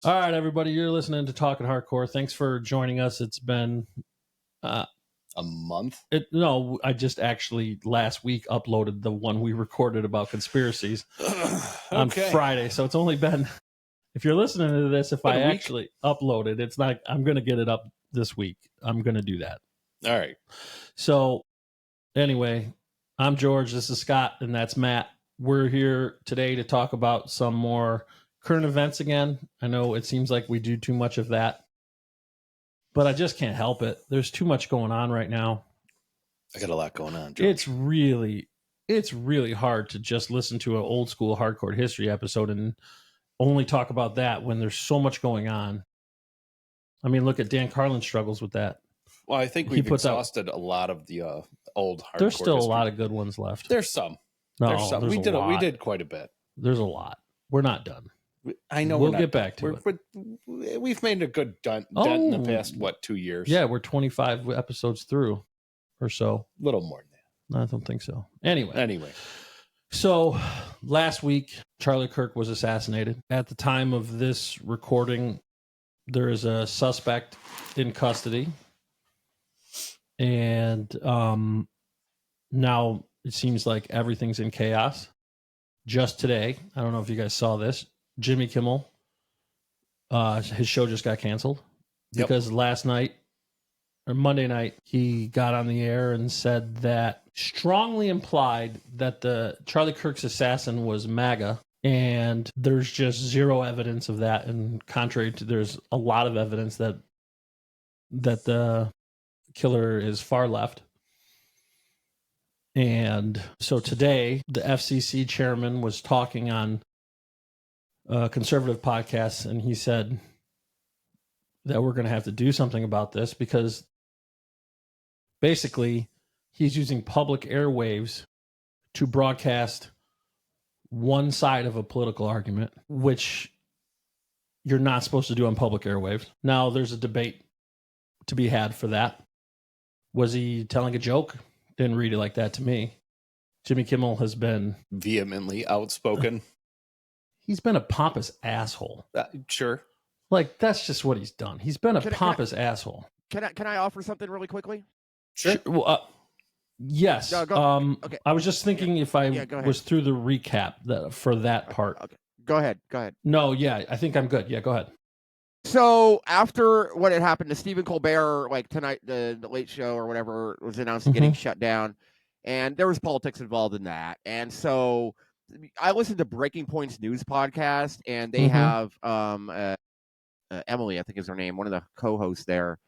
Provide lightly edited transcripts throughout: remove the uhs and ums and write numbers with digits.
All right, everybody, you're listening to Talking Hardcore. Thanks for joining us. It's been a month. No, I just actually last week uploaded the one we recorded about conspiracies on Friday. So it's only been, if you're listening to this, if I actually upload it, it's not, I'm going to get it up this week. I'm going to do that. All right. So anyway, I'm George. This is Scott, and that's Matt. We're here today to talk about some more current events again. I know it seems like we do too much of that, but I just can't help it. There's too much going on right now. I got a lot going on, George. It's really hard to just listen to an old school hardcore history episode and only talk about that when there's so much going on. I mean, look at Dan Carlin's struggles with that. Well, I think we've exhausted a lot of the old hardcore. There's still history. A lot of good ones left. There's some. No, there's some. We did quite a bit. There's a lot. We're not done. I know we'll get back to it. We've made a good dent in the past, 2 years? Yeah, we're 25 episodes through or so. A little more than that. I don't think so. Anyway. So last week, Charlie Kirk was assassinated. At the time of this recording, there is a suspect in custody. And now it seems like everything's in chaos. Just today, I don't know if you guys saw this, Jimmy Kimmel, his show just got canceled because last night or Monday night, he got on the air and said that strongly implied that the Charlie Kirk's assassin was MAGA, and there's just zero evidence of that. And contrary to, there's a lot of evidence that the killer is far left. And so today, the FCC chairman was talking on conservative podcasts, and he said that we're going to have to do something about this because basically he's using public airwaves to broadcast one side of a political argument, which you're not supposed to do on public airwaves. Now, there's a debate to be had for that. Was he telling a joke? Didn't read it like that to me. Jimmy Kimmel has been vehemently outspoken. He's been a pompous asshole. Sure. Like, that's just what he's done. He's been a pompous asshole. Can I offer something really quickly? Sure. Well, yes. No, okay. I was just thinking if I was through the recap for that part. Okay. Go ahead. No, yeah, I think I'm good. Yeah, go ahead. So after what had happened to Stephen Colbert, like tonight, the Late Show or whatever was announced getting shut down, and there was politics involved in that. And so I listened to Breaking Point's news podcast, and they have Emily, I think is her name, one of the co-hosts there.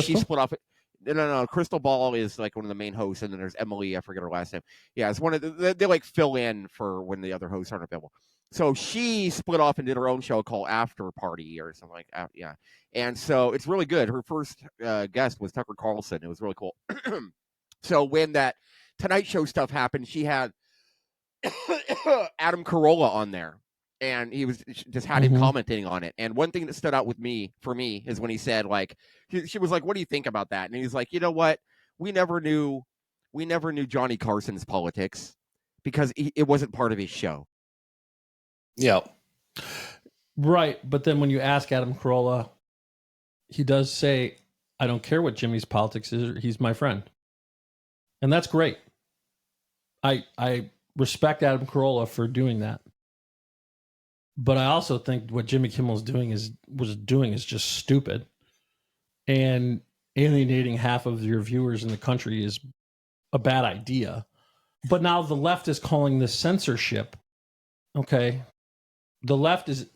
She split off. No. Crystal Ball is like one of the main hosts, and then there's Emily. I forget her last name. Yeah, it's one of they like fill in for when the other hosts aren't available. So she split off and did her own show called After Party or something like that. Yeah. And so it's really good. Her first guest was Tucker Carlson. It was really cool. So when that Tonight Show stuff happened, she had Adam Carolla on there. And he was just had him commenting on it. And one thing that stood out for me is when he said, like, she was like, "What do you think about that?" And he's like, "You know what? We never knew Johnny Carson's politics because it wasn't part of his show." Yeah. Right. But then when you ask Adam Carolla, he does say, "I don't care what Jimmy's politics is. He's my friend." And that's great. I respect Adam Carolla for doing that. But I also think what Jimmy Kimmel's was doing is just stupid. And alienating half of your viewers in the country is a bad idea. But now the left is calling this censorship. Okay. The left is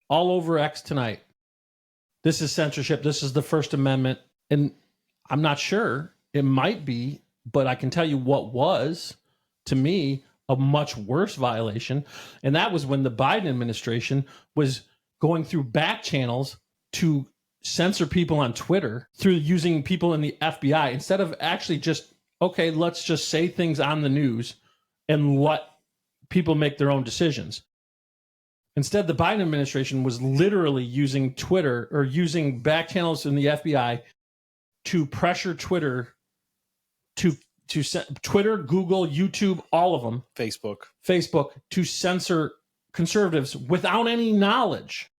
all over X tonight. This is censorship. This is the First Amendment. And I'm not sure. It might be, but I can tell you what was, to me, a much worse violation. And that was when the Biden administration was going through back channels to censor people on Twitter through using people in the FBI instead of actually just, okay, let's just say things on the news and let people make their own decisions. Instead, the Biden administration was literally using Twitter or using back channels in the FBI to pressure Twitter to Twitter, Google, YouTube, all of them. Facebook, to censor conservatives without any knowledge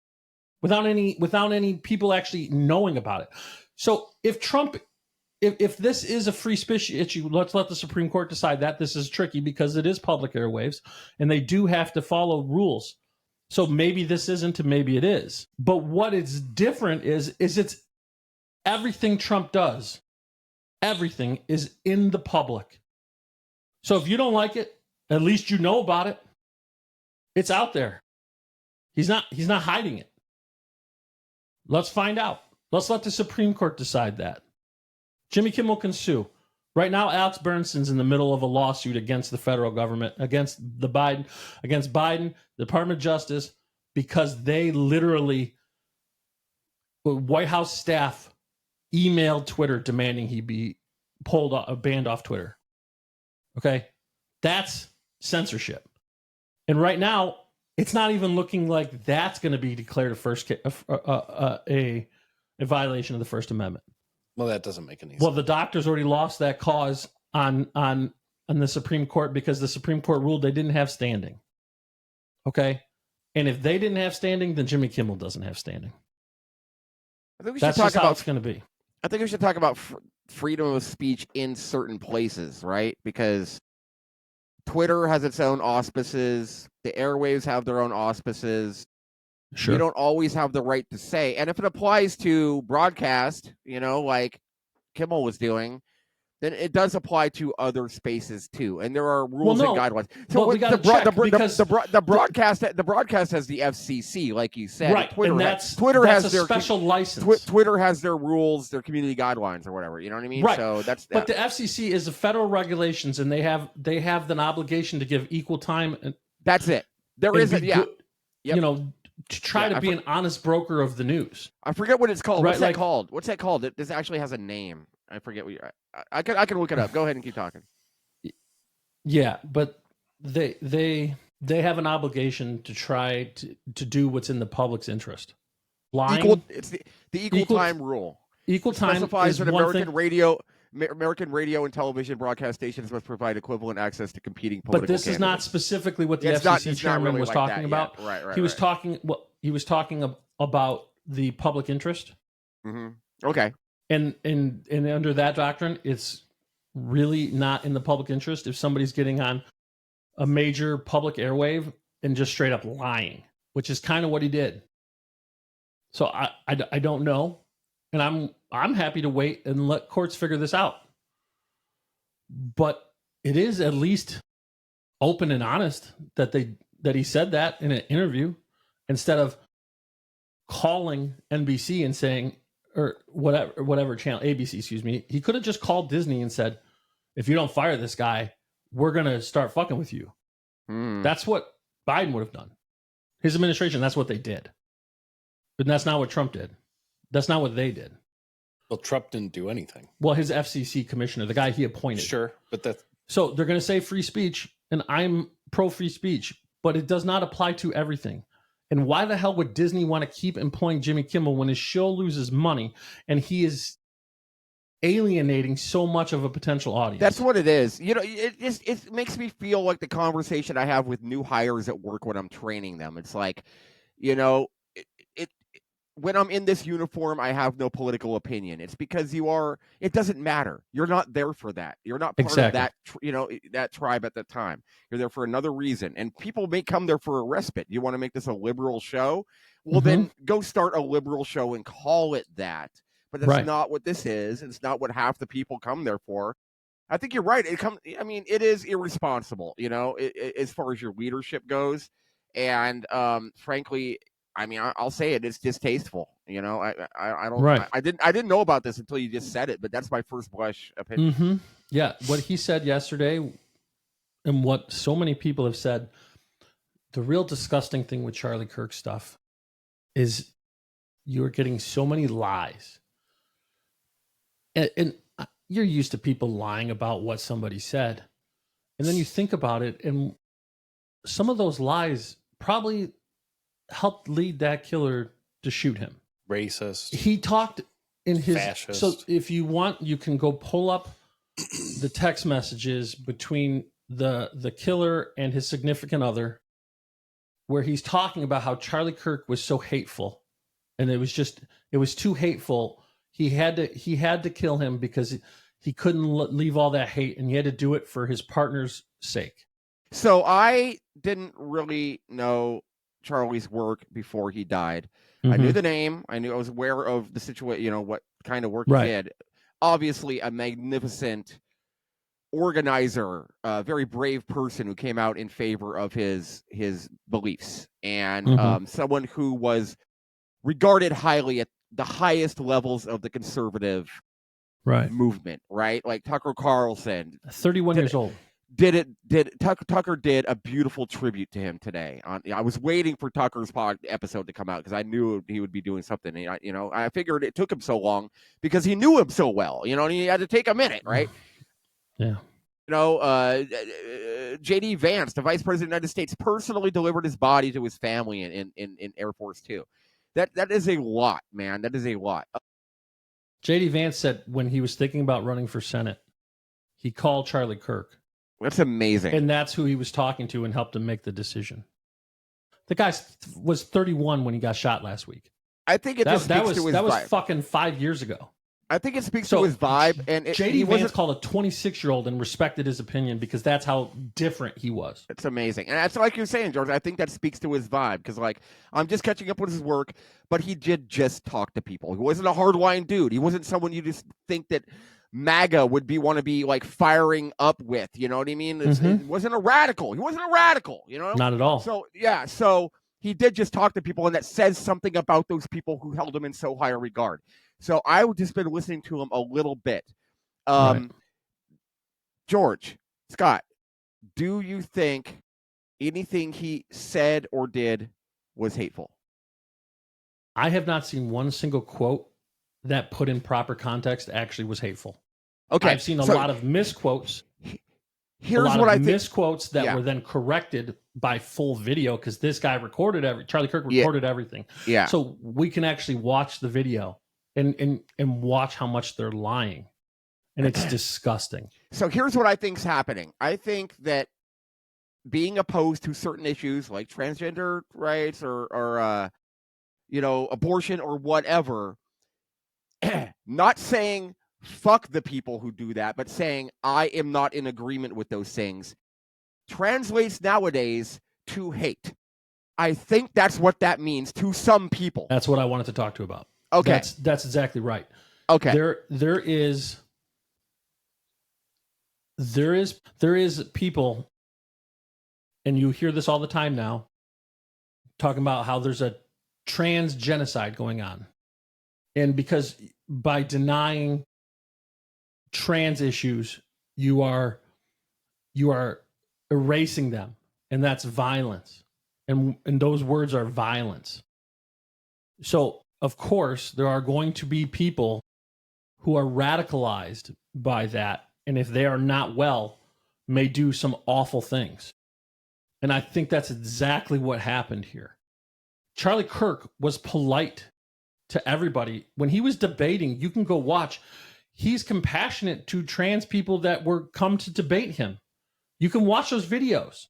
without any people actually knowing about it. So if Trump, if this is a free speech issue, let's let the Supreme Court decide that. This is tricky because it is public airwaves and they do have to follow rules. So maybe this isn't and maybe it is. But what is different is it's everything Trump does. Everything is in the public. So if you don't like it, at least you know about it. It's out there. He's not hiding it. Let's find out. Let's let the Supreme Court decide that. Jimmy Kimmel can sue. Right now, Alex Bernstein's in the middle of a lawsuit against the federal government, against Biden, the Department of Justice, because they literally, White House staff emailed Twitter demanding he be banned off Twitter. Okay? That's censorship. And right now, it's not even looking like that's going to be declared a violation of the First Amendment. Well, that doesn't make any sense. Well, the doctors already lost that cause on the Supreme Court because the Supreme Court ruled they didn't have standing. Okay? And if they didn't have standing, then Jimmy Kimmel doesn't have standing. I think we should That's talk just about how it's going to be. I think we should talk about freedom of speech in certain places, right? Because Twitter has its own auspices. The airwaves have their own auspices. Sure. You don't always have the right to say. And if it applies to broadcast, like Kimmel was doing, then it does apply to other spaces too. And there are rules and guidelines. So we got to check because the broadcast has the FCC, like you said. Right. Twitter has their special license. Twitter has their rules, their community guidelines or whatever. You know what I mean? Right. So but the FCC is the federal regulations, and they have an obligation to give equal time. That's it. There is a yep. To try to be an honest broker of the news. I forget what it's called. Right, What's that called? What's that called? This actually has a name. I forget what I can look it up. Go ahead and keep talking. Yeah, but they have an obligation to try to do what's in the public's interest. Lying. It's the equal time rule. Equal time specifies is that one thing. American radio and television broadcast stations must provide equivalent access to competing political But this is not specifically what the FCC chairman was talking about. Right. He was talking about the public interest. Mm-hmm. Okay. And under that doctrine, it's really not in the public interest if somebody's getting on a major public airwave and just straight up lying, which is kind of what he did. So I don't know, and I'm happy to wait and let courts figure this out. But it is at least open and honest that he said that in an interview instead of calling NBC and saying, or whatever channel, ABC, excuse me. He could have just called Disney and said, if you don't fire this guy, we're going to start fucking with you. That's what Biden would have done. His administration, that's what they did. But that's not what Trump did. That's not what they did. Well, Trump didn't do anything. Well, his FCC commissioner, the guy he appointed. Sure, but that's... So they're going to say free speech, and I'm pro free speech, but it does not apply to everything. And why the hell would Disney want to keep employing Jimmy Kimmel when his show loses money and he is alienating so much of a potential audience? That's what it is. It makes me feel like the conversation I have with new hires at work when I'm training them. It's like, when I'm in this uniform, I have no political opinion. It's because it doesn't matter. You're not there for that. You're not part of that, that tribe at the time. You're there for another reason. And people may come there for a respite. You want to make this a liberal show? Well, then go start a liberal show and call it that. But that's not what this is. It's not what half the people come there for. I think you're right. It is irresponsible, as far as your leadership goes. And frankly, I'll say it. It's distasteful. I don't. Right. I didn't know about this until you just said it. But that's my first blush opinion. Mm-hmm. Yeah, what he said yesterday, and what so many people have said. The real disgusting thing with Charlie Kirk stuff is you're getting so many lies, and you're used to people lying about what somebody said, and then you think about it, and some of those lies probably helped lead that killer to shoot him. Racist. He talked in his fascist. So if you want, you can go pull up the text messages between the killer and his significant other, where he's talking about how Charlie Kirk was so hateful and it was too hateful. He had to kill him because he couldn't leave all that hate, and he had to do it for his partner's sake. So I didn't really know Charlie's work before he died. I knew the name. I was aware of the situation, what kind of work he did. Obviously, a magnificent organizer, a very brave person who came out in favor of his beliefs, and someone who was regarded highly at the highest levels of the conservative movement, right? Like Tucker Carlson, 31 years old. Tucker did a beautiful tribute to him today. I was waiting for Tucker's episode to come out because I knew he would be doing something. And I figured it took him so long because he knew him so well, and he had to take a minute, right? Yeah. J.D. Vance, the Vice President of the United States, personally delivered his body to his family in Air Force 2. That is a lot, man. That is a lot. J.D. Vance said when he was thinking about running for Senate, he called Charlie Kirk. That's amazing. And that's who he was talking to and helped him make the decision. The guy was 31 when he got shot last week. I think that was fucking 5 years ago. I think it speaks to his vibe. And J.D. Vance called a 26-year-old and respected his opinion because that's how different he was. It's amazing. And that's like you're saying, George. I think that speaks to his vibe because, I'm just catching up with his work, but he did just talk to people. He wasn't a hardline dude. He wasn't someone you just think that MAGA would want to be firing up with. You know what I mean? It wasn't a radical. He wasn't a radical, Not at all. So, yeah. So he did just talk to people, and that says something about those people who held him in so high a regard. So I've just been listening to him a little bit. George, Scott, do you think anything he said or did was hateful? I have not seen one single quote that put in proper context actually was hateful. Okay. I've seen a lot of misquotes. Here's what I think. Misquotes that were then corrected by full video because this guy Charlie Kirk recorded everything. Yeah. So we can actually watch the video and watch how much they're lying. And it's disgusting. So here's what I think's happening. I think that being opposed to certain issues like transgender rights or abortion or whatever, not saying fuck the people who do that, but saying I am not in agreement with those things, translates nowadays to hate. I think that's what that means to some people. That's what I wanted to talk to you about. Okay. That's exactly right. Okay. There is people, and you hear this all the time now, talking about how there's a trans genocide going on. And because by denying trans issues, you are erasing them, and that's violence. And those words are violence. So, of course, there are going to be people who are radicalized by that, and if they are not well, may do some awful things. And I think that's exactly what happened here. Charlie Kirk was polite to everybody. When he was debating, you can go watch. He's compassionate to trans people that were come to debate him. You can watch those videos.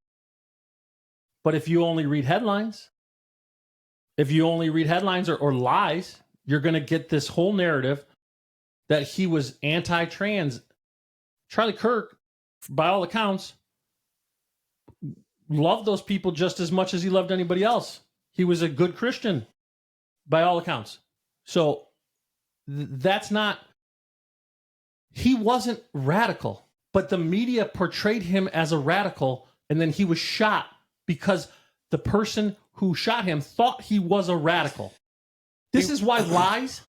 But if you only read headlines, or lies, you're going to get this whole narrative that he was anti-trans. Charlie Kirk, by all accounts, loved those people just as much as he loved anybody else. He was a good Christian, by all accounts. So that's not... He wasn't radical, but the media portrayed him as a radical, and then he was shot because the person who shot him thought he was a radical. This is why lies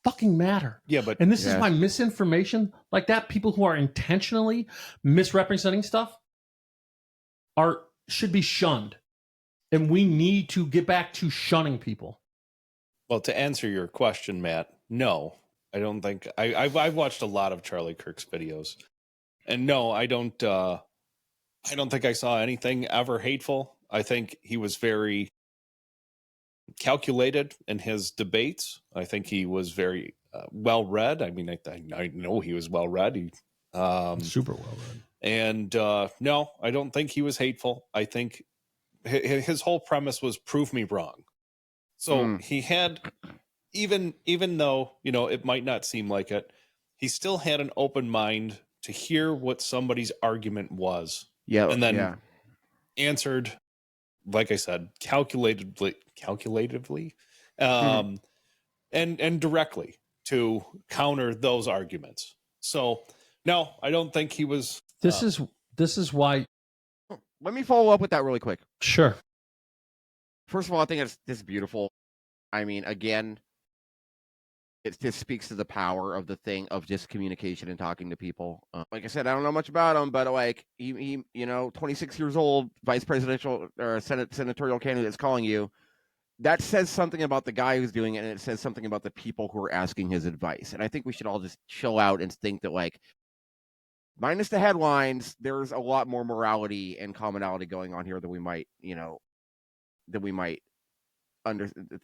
fucking matter. Yeah, but and this is why misinformation like that, people who are intentionally misrepresenting stuff, should be shunned. And we need to get back to shunning people. Well, to answer your question, Matt, no. I don't think I've watched a lot of Charlie Kirk's videos, and no, I don't think I saw anything ever hateful. I think he was very calculated in his debates. I think he was very well read. I mean, I know he was well read. Super well read. And no, I don't think he was hateful. I think his whole premise was prove me wrong. So he had, even though, it might not seem like it, he still had an open mind to hear what somebody's argument was. Yeah. And then answered, like I said, calculatively, and directly to counter those arguments. So no, I don't think he was. This is why. Let me follow up with that really quick. Sure. First of all, I think this is beautiful. I mean, again, it just speaks to the power of the thing of just communication and talking to people. Like I said, I don't know much about him, but like he 26 years old, vice presidential or senatorial candidate is calling you. That says something about the guy who's doing it, and it says something about the people who are asking his advice. And I think we should all just chill out and think that, like, minus the headlines, there's a lot more morality and commonality going on here than we might,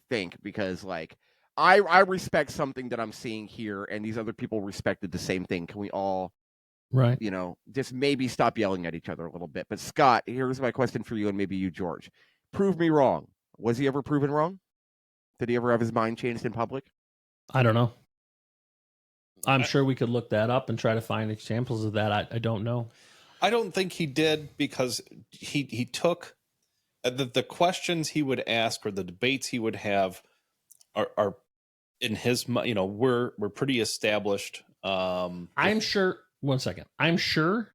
think, because like I respect something that I'm seeing here, and these other people respected the same thing. Can we all, right, just maybe stop yelling at each other a little bit? But Scott, here's my question for you, and maybe you, George. Prove me wrong. Was he ever proven wrong? Did he ever have his mind changed in public? I don't know. I'm sure we could look that up and try to find examples of that. I don't know. I don't think he did, because he took the questions he would ask or the debates he would have are in his, we're pretty established. I'm sure. One second. I'm sure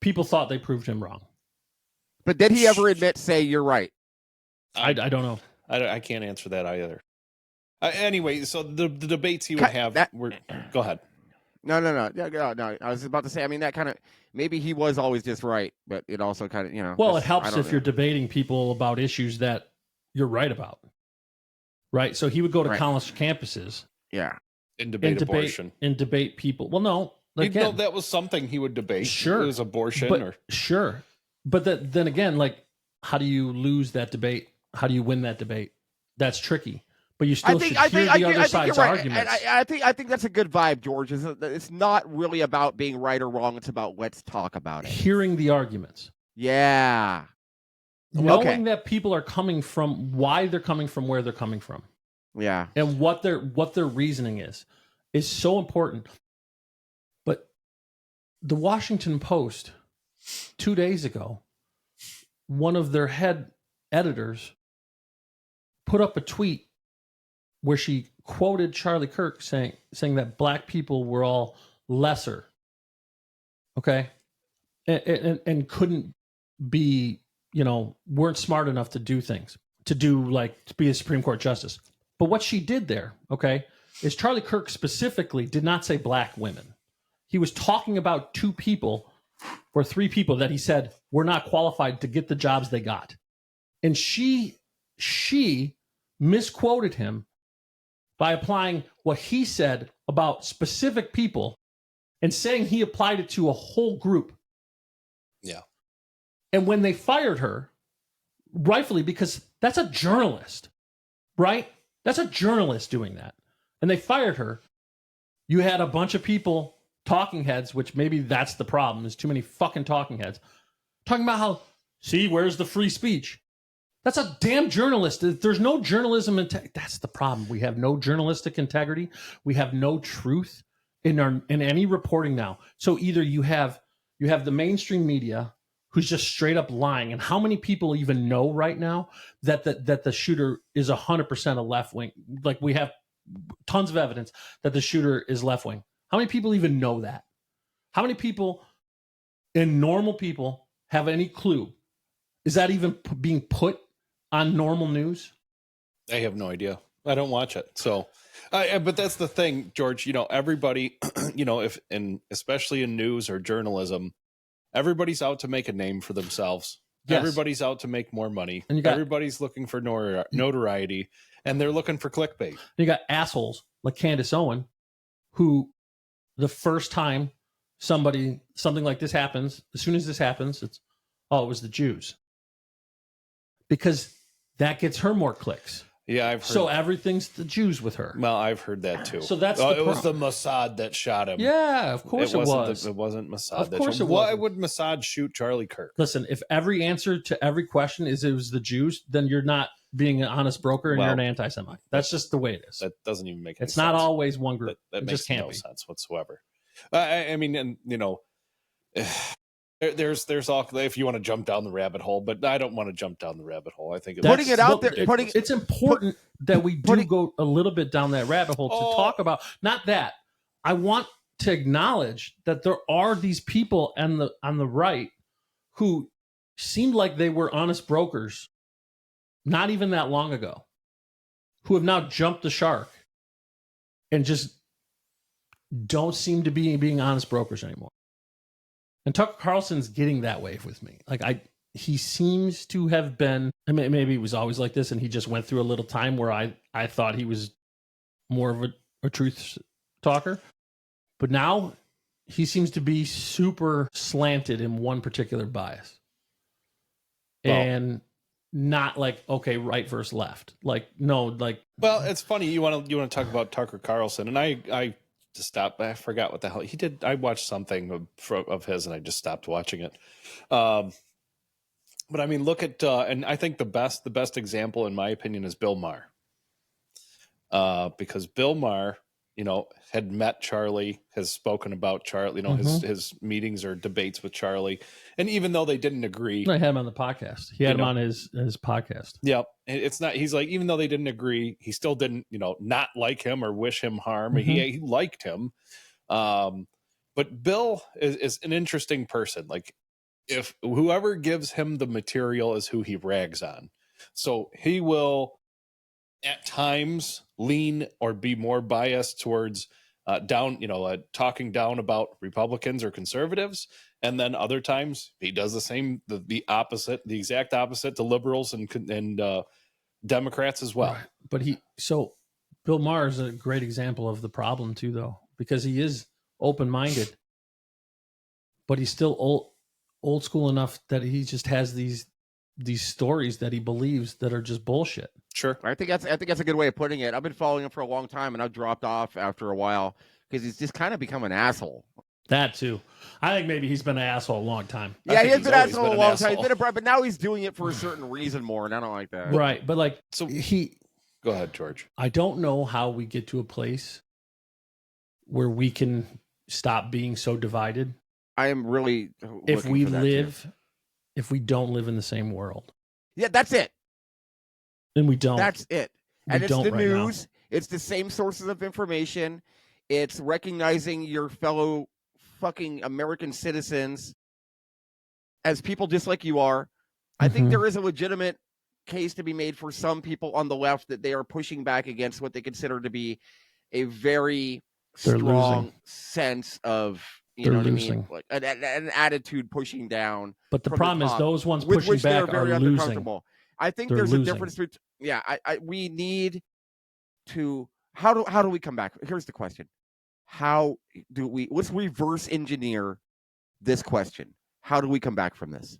people thought they proved him wrong. But did he ever say you're right? I don't know. I can't answer that either. Anyway, so the debates he would have were. Go ahead. No. I was about to say. I mean, that kind of, maybe he was always just right, but it also kind of, Well, it helps if you're debating people about issues that you're right about, right? So he would go to college campuses, and debate abortion, and debate people. Well, no, again, that was something he would debate. Sure, it was abortion, sure, but then again, like, how do you lose that debate? How do you win that debate? That's tricky. But you still should hear the other side's arguments. I think that's a good vibe, George. It's not really about being right or wrong. It's about let's talk about it. Hearing the arguments. Yeah. Knowing that people are coming from, why they're coming from, where they're coming from. Yeah. And what their reasoning is so important. But the Washington Post 2 days ago, one of their head editors put up a tweet where she quoted Charlie Kirk saying that black people were all lesser, okay, and couldn't be, weren't smart enough to do things, to be a Supreme Court justice. But what she did there, okay, is Charlie Kirk specifically did not say black women. He was talking about 2 people or 3 people that he said were not qualified to get the jobs they got. And she misquoted him by applying what he said about specific people and saying he applied it to a whole group. Yeah. And when they fired her, rightfully, because that's a journalist, right? That's a journalist doing that. And they fired her. You had a bunch of people, talking heads, which maybe that's the problem. There's too many fucking talking heads, talking about how, see, where's the free speech? That's a damn journalist. There's no journalism. That's the problem. We have no journalistic integrity. We have no truth in any reporting now. So either you have the mainstream media who's just straight up lying. And how many people even know right now that the shooter is 100% a left wing? Like, we have tons of evidence that the shooter is left wing. How many people even know that? How many people, normal people, have any clue? Is that even being put on normal news? I have no idea. I don't watch it. So, but that's the thing, George, everybody, especially in news or journalism, everybody's out to make a name for themselves. Yes. Everybody's out to make more money. And everybody's looking for notoriety, and they're looking for clickbait. You got assholes like Candace Owen, who the first time something like this happens, as soon as this happens, it was the Jews. Because that gets her more clicks. Yeah, I've heard. So everything's the Jews with her. Well, I've heard that too. So that's it was the Mossad that shot him. Yeah, of course it was. It wasn't Mossad. Of course it was. Why would Mossad shoot Charlie Kirk? Listen, if every answer to every question is it was the Jews, then you're not being an honest broker and you're Well, an anti-Semite. That's just the way it is. That doesn't even make any It's sense. not always one group. That it makes just can't no be. sense whatsoever. I mean, and there's all, if you want to jump down the rabbit hole, but I don't want to jump down the rabbit hole. I think Putting it out there, it's important that we do go a little bit down that rabbit hole to talk about. Not that I want to acknowledge that there are these people on the right who seemed like they were honest brokers not even that long ago, who have now jumped the shark and just don't seem to be being honest brokers anymore. And Tucker Carlson's getting that way with me. He seems to have been, I mean, maybe he was always like this and he just went through a little time where I thought he was more of a truth talker. But now he seems to be super slanted in one particular bias. Well, and not like, okay, right versus left. Like, no, like. Well, it's funny. You want to talk about Tucker Carlson, and I just stopped. I forgot what the hell he did. I watched something of his, and I just stopped watching it. But I mean, look at and I think the best example, in my opinion, is Bill Maher. Because Bill Maher, had met Charlie, has spoken about Charlie, his meetings or debates with Charlie. And even though they didn't agree, I had him on the podcast. He had him on his podcast. Yeah. It's not, he's like, even though they didn't agree, he still didn't, not like him or wish him harm. Mm-hmm. He liked him. But Bill is an interesting person. Like, if whoever gives him the material is who he rags on. So he will at times lean or be more biased towards talking down about Republicans or conservatives. And then other times he does the same, the opposite, the exact opposite to liberals and Democrats as well. Right. But Bill Maher is a great example of the problem too, though, because he is open-minded, but he's still old school enough that he just has these stories that he believes that are just bullshit. Sure. I think that's a good way of putting it. I've been following him for a long time, and I've dropped off after a while because he's just kind of become an asshole. That too. I think maybe he's been an asshole a long time. Yeah, he has been an asshole a long time. He's been but now he's doing it for a certain reason more, and I don't like that. Right, but go ahead, George. I don't know how we get to a place where we can stop being so divided. I am really if we don't live in the same world. Yeah, that's it. And we don't. That's it. And it's the news. It's the same sources of information. It's recognizing your fellow fucking American citizens as people just like you are. I think there is a legitimate case to be made for some people on the left that they are pushing back against what they consider to be a very strong sense of, know what I mean? Like an attitude pushing down. But the problem is those ones pushing back are losing. I think there's a difference between, we need to, how do we come back? Here's the question. Let's reverse engineer this question. How do we come back from this?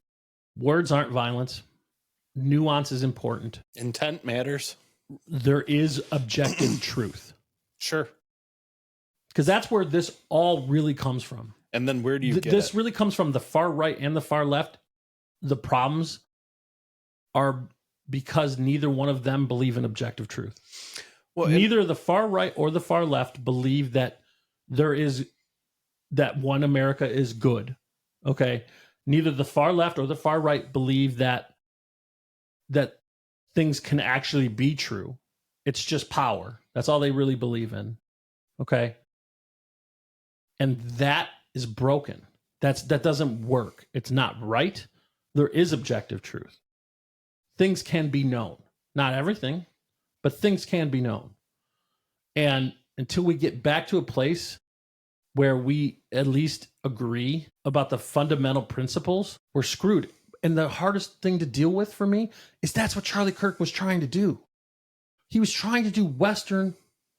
Words aren't violence. Nuance is important. Intent matters. There is objective truth. Sure. Because that's where this all really comes from. And then where do you get this it? Really comes from the far right and the far left. The problems are because neither one of them believe in objective truth. Well, neither the far right or the far left believe that that one America is good. Okay. Neither the far left or the far right believe that things can actually be true. It's just power. That's all they really believe in. Okay. And that is broken. That doesn't work. It's not right. There is objective truth. Things can be known. Not everything, but things can be known. And until we get back to a place where we at least agree about the fundamental principles, we're screwed. And the hardest thing to deal with for me is that's what Charlie Kirk was trying to do. He was trying to do Western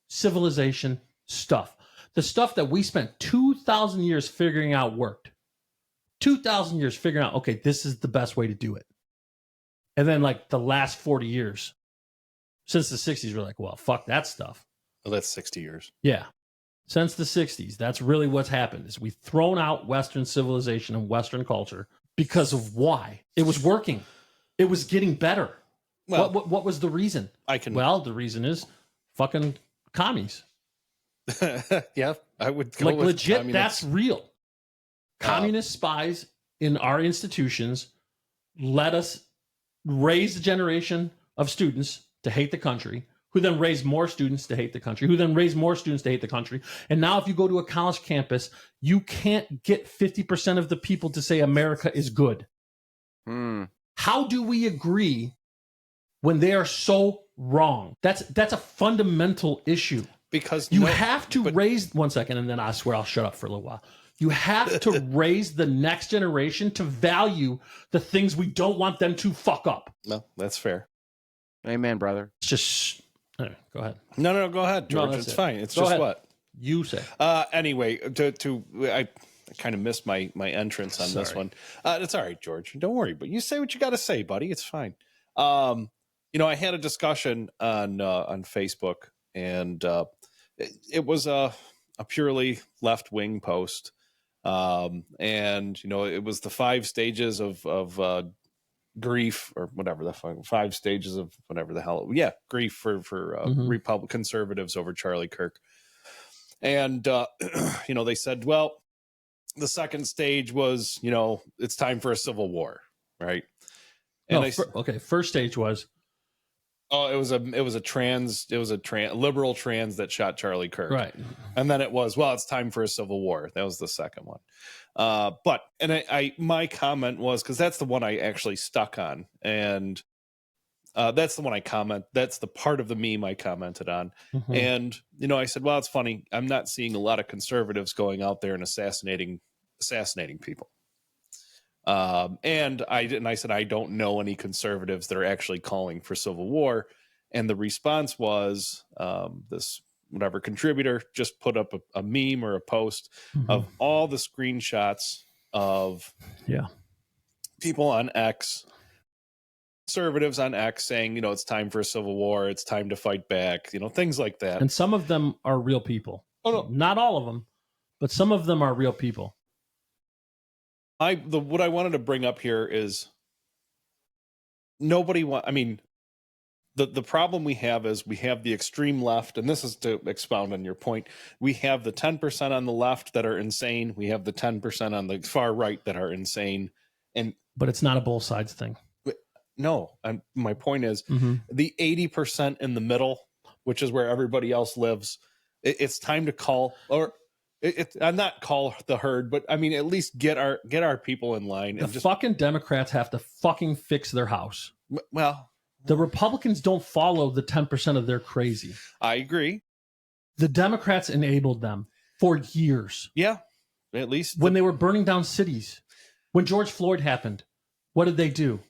civilization stuff. The stuff that we spent 2,000 years figuring out worked. 2,000 years figuring out, okay, this is the best way to do it. And then like the last 40 years, since the 60s, we're like, well, fuck that stuff. Well, that's 60 years. Yeah. Since the 60s, that's really what's happened is we've thrown out Western civilization and Western culture because of why? It was working. It was getting better. Well, what was the reason? Well, the reason is fucking commies. Yeah, I would go like with legit. communists. That's real. Communist spies in our institutions let us raise a generation of students to hate the country, who then raise more students to hate the country, who then raise more students to hate the country. And now if you go to a college campus, you can't get 50% of the people to say America is good. How do we agree when they are so wrong? That's a fundamental issue. Because you have to raise, one second, and then I swear I'll shut up for a little while. You have to raise the next generation to value the things we don't want them to fuck up. No, that's fair. Amen, brother. It's just, go ahead. No, go ahead, George. No, it's fine. It's go just ahead. what you say. Anyway, I kind of missed my entrance on this one. It's all right, George. Don't worry. But you say what you got to say, buddy. It's fine. I had a discussion on Facebook, and it was a purely left wing post. And it was the 5 stages of grief, or whatever the 5 stages of whatever the hell. Yeah, grief for Republican conservatives over Charlie Kirk. And they said, well, the second stage was, it's time for a civil war, right? And first stage was, it was a liberal trans that shot Charlie Kirk. Right. And then it was, well, it's time for a civil war. That was the second one. But my comment was, because that's the one I actually stuck on. And that's the one that's the part of the meme I commented on. Mm-hmm. And, I said, well, it's funny. I'm not seeing a lot of conservatives going out there and assassinating people. And I said, I don't know any conservatives that are actually calling for civil war. And the response was, this whatever contributor just put up a meme or a post of all the screenshots of people on X, conservatives on X saying, it's time for a civil war. It's time to fight back, things like that. And some of them are real people. Oh, no. Not all of them, but some of them are real people. What I wanted to bring up here is the problem we have is we have the extreme left, and this is to expound on your point. We have the 10% on the left that are insane. We have the 10% on the far right that are insane. But it's not a both sides thing. No, my point is the 80% in the middle, which is where everybody else lives. It's time to call, or I'm not call the herd, but at least get our people in line. The fucking Democrats have to fucking fix their house. Well, the Republicans don't follow the 10% of their crazy. I agree. The Democrats enabled them for years. Yeah, at least when they were burning down cities. When George Floyd happened, what did they do?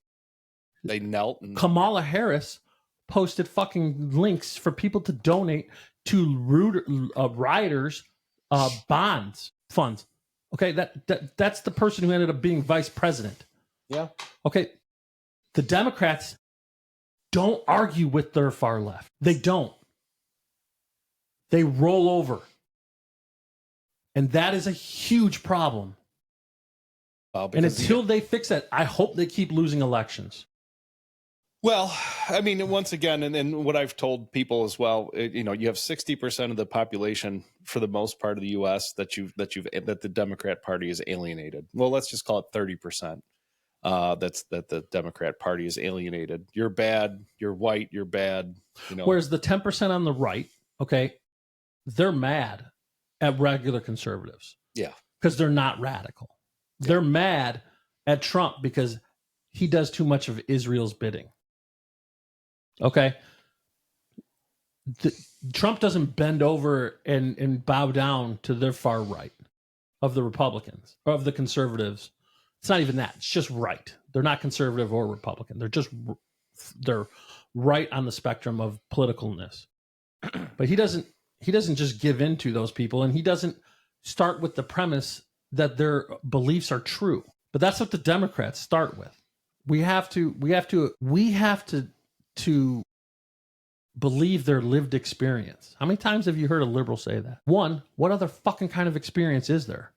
They knelt. Kamala Harris posted fucking links for people to donate to rioters' funds. Okay, that's the person who ended up being vice president. Yeah. Okay, the Democrats don't argue with their far left. They don't. They roll over. And that is a huge problem. And until they fix that, I hope they keep losing elections. Well, once again, and what I've told people as well, you have 60% of the population for the most part of the U.S. that the Democrat Party is alienated. Well, let's just call it 30%. That the Democrat Party is alienated. You're bad. You're white. You're bad. Whereas the 10% on the right, okay, they're mad at regular conservatives. Yeah, because they're not radical. Yeah. They're mad at Trump because he does too much of Israel's bidding. Okay. Trump doesn't bend over and bow down to their far right of the Republicans or of the conservatives. It's not even that. It's just right. They're not conservative or Republican. They're right on the spectrum of politicalness. But he doesn't just give in to those people, and he doesn't start with the premise that their beliefs are true. But that's what the Democrats start with. We have to believe their lived experience. How many times have you heard a liberal say that? One, what other fucking kind of experience is there?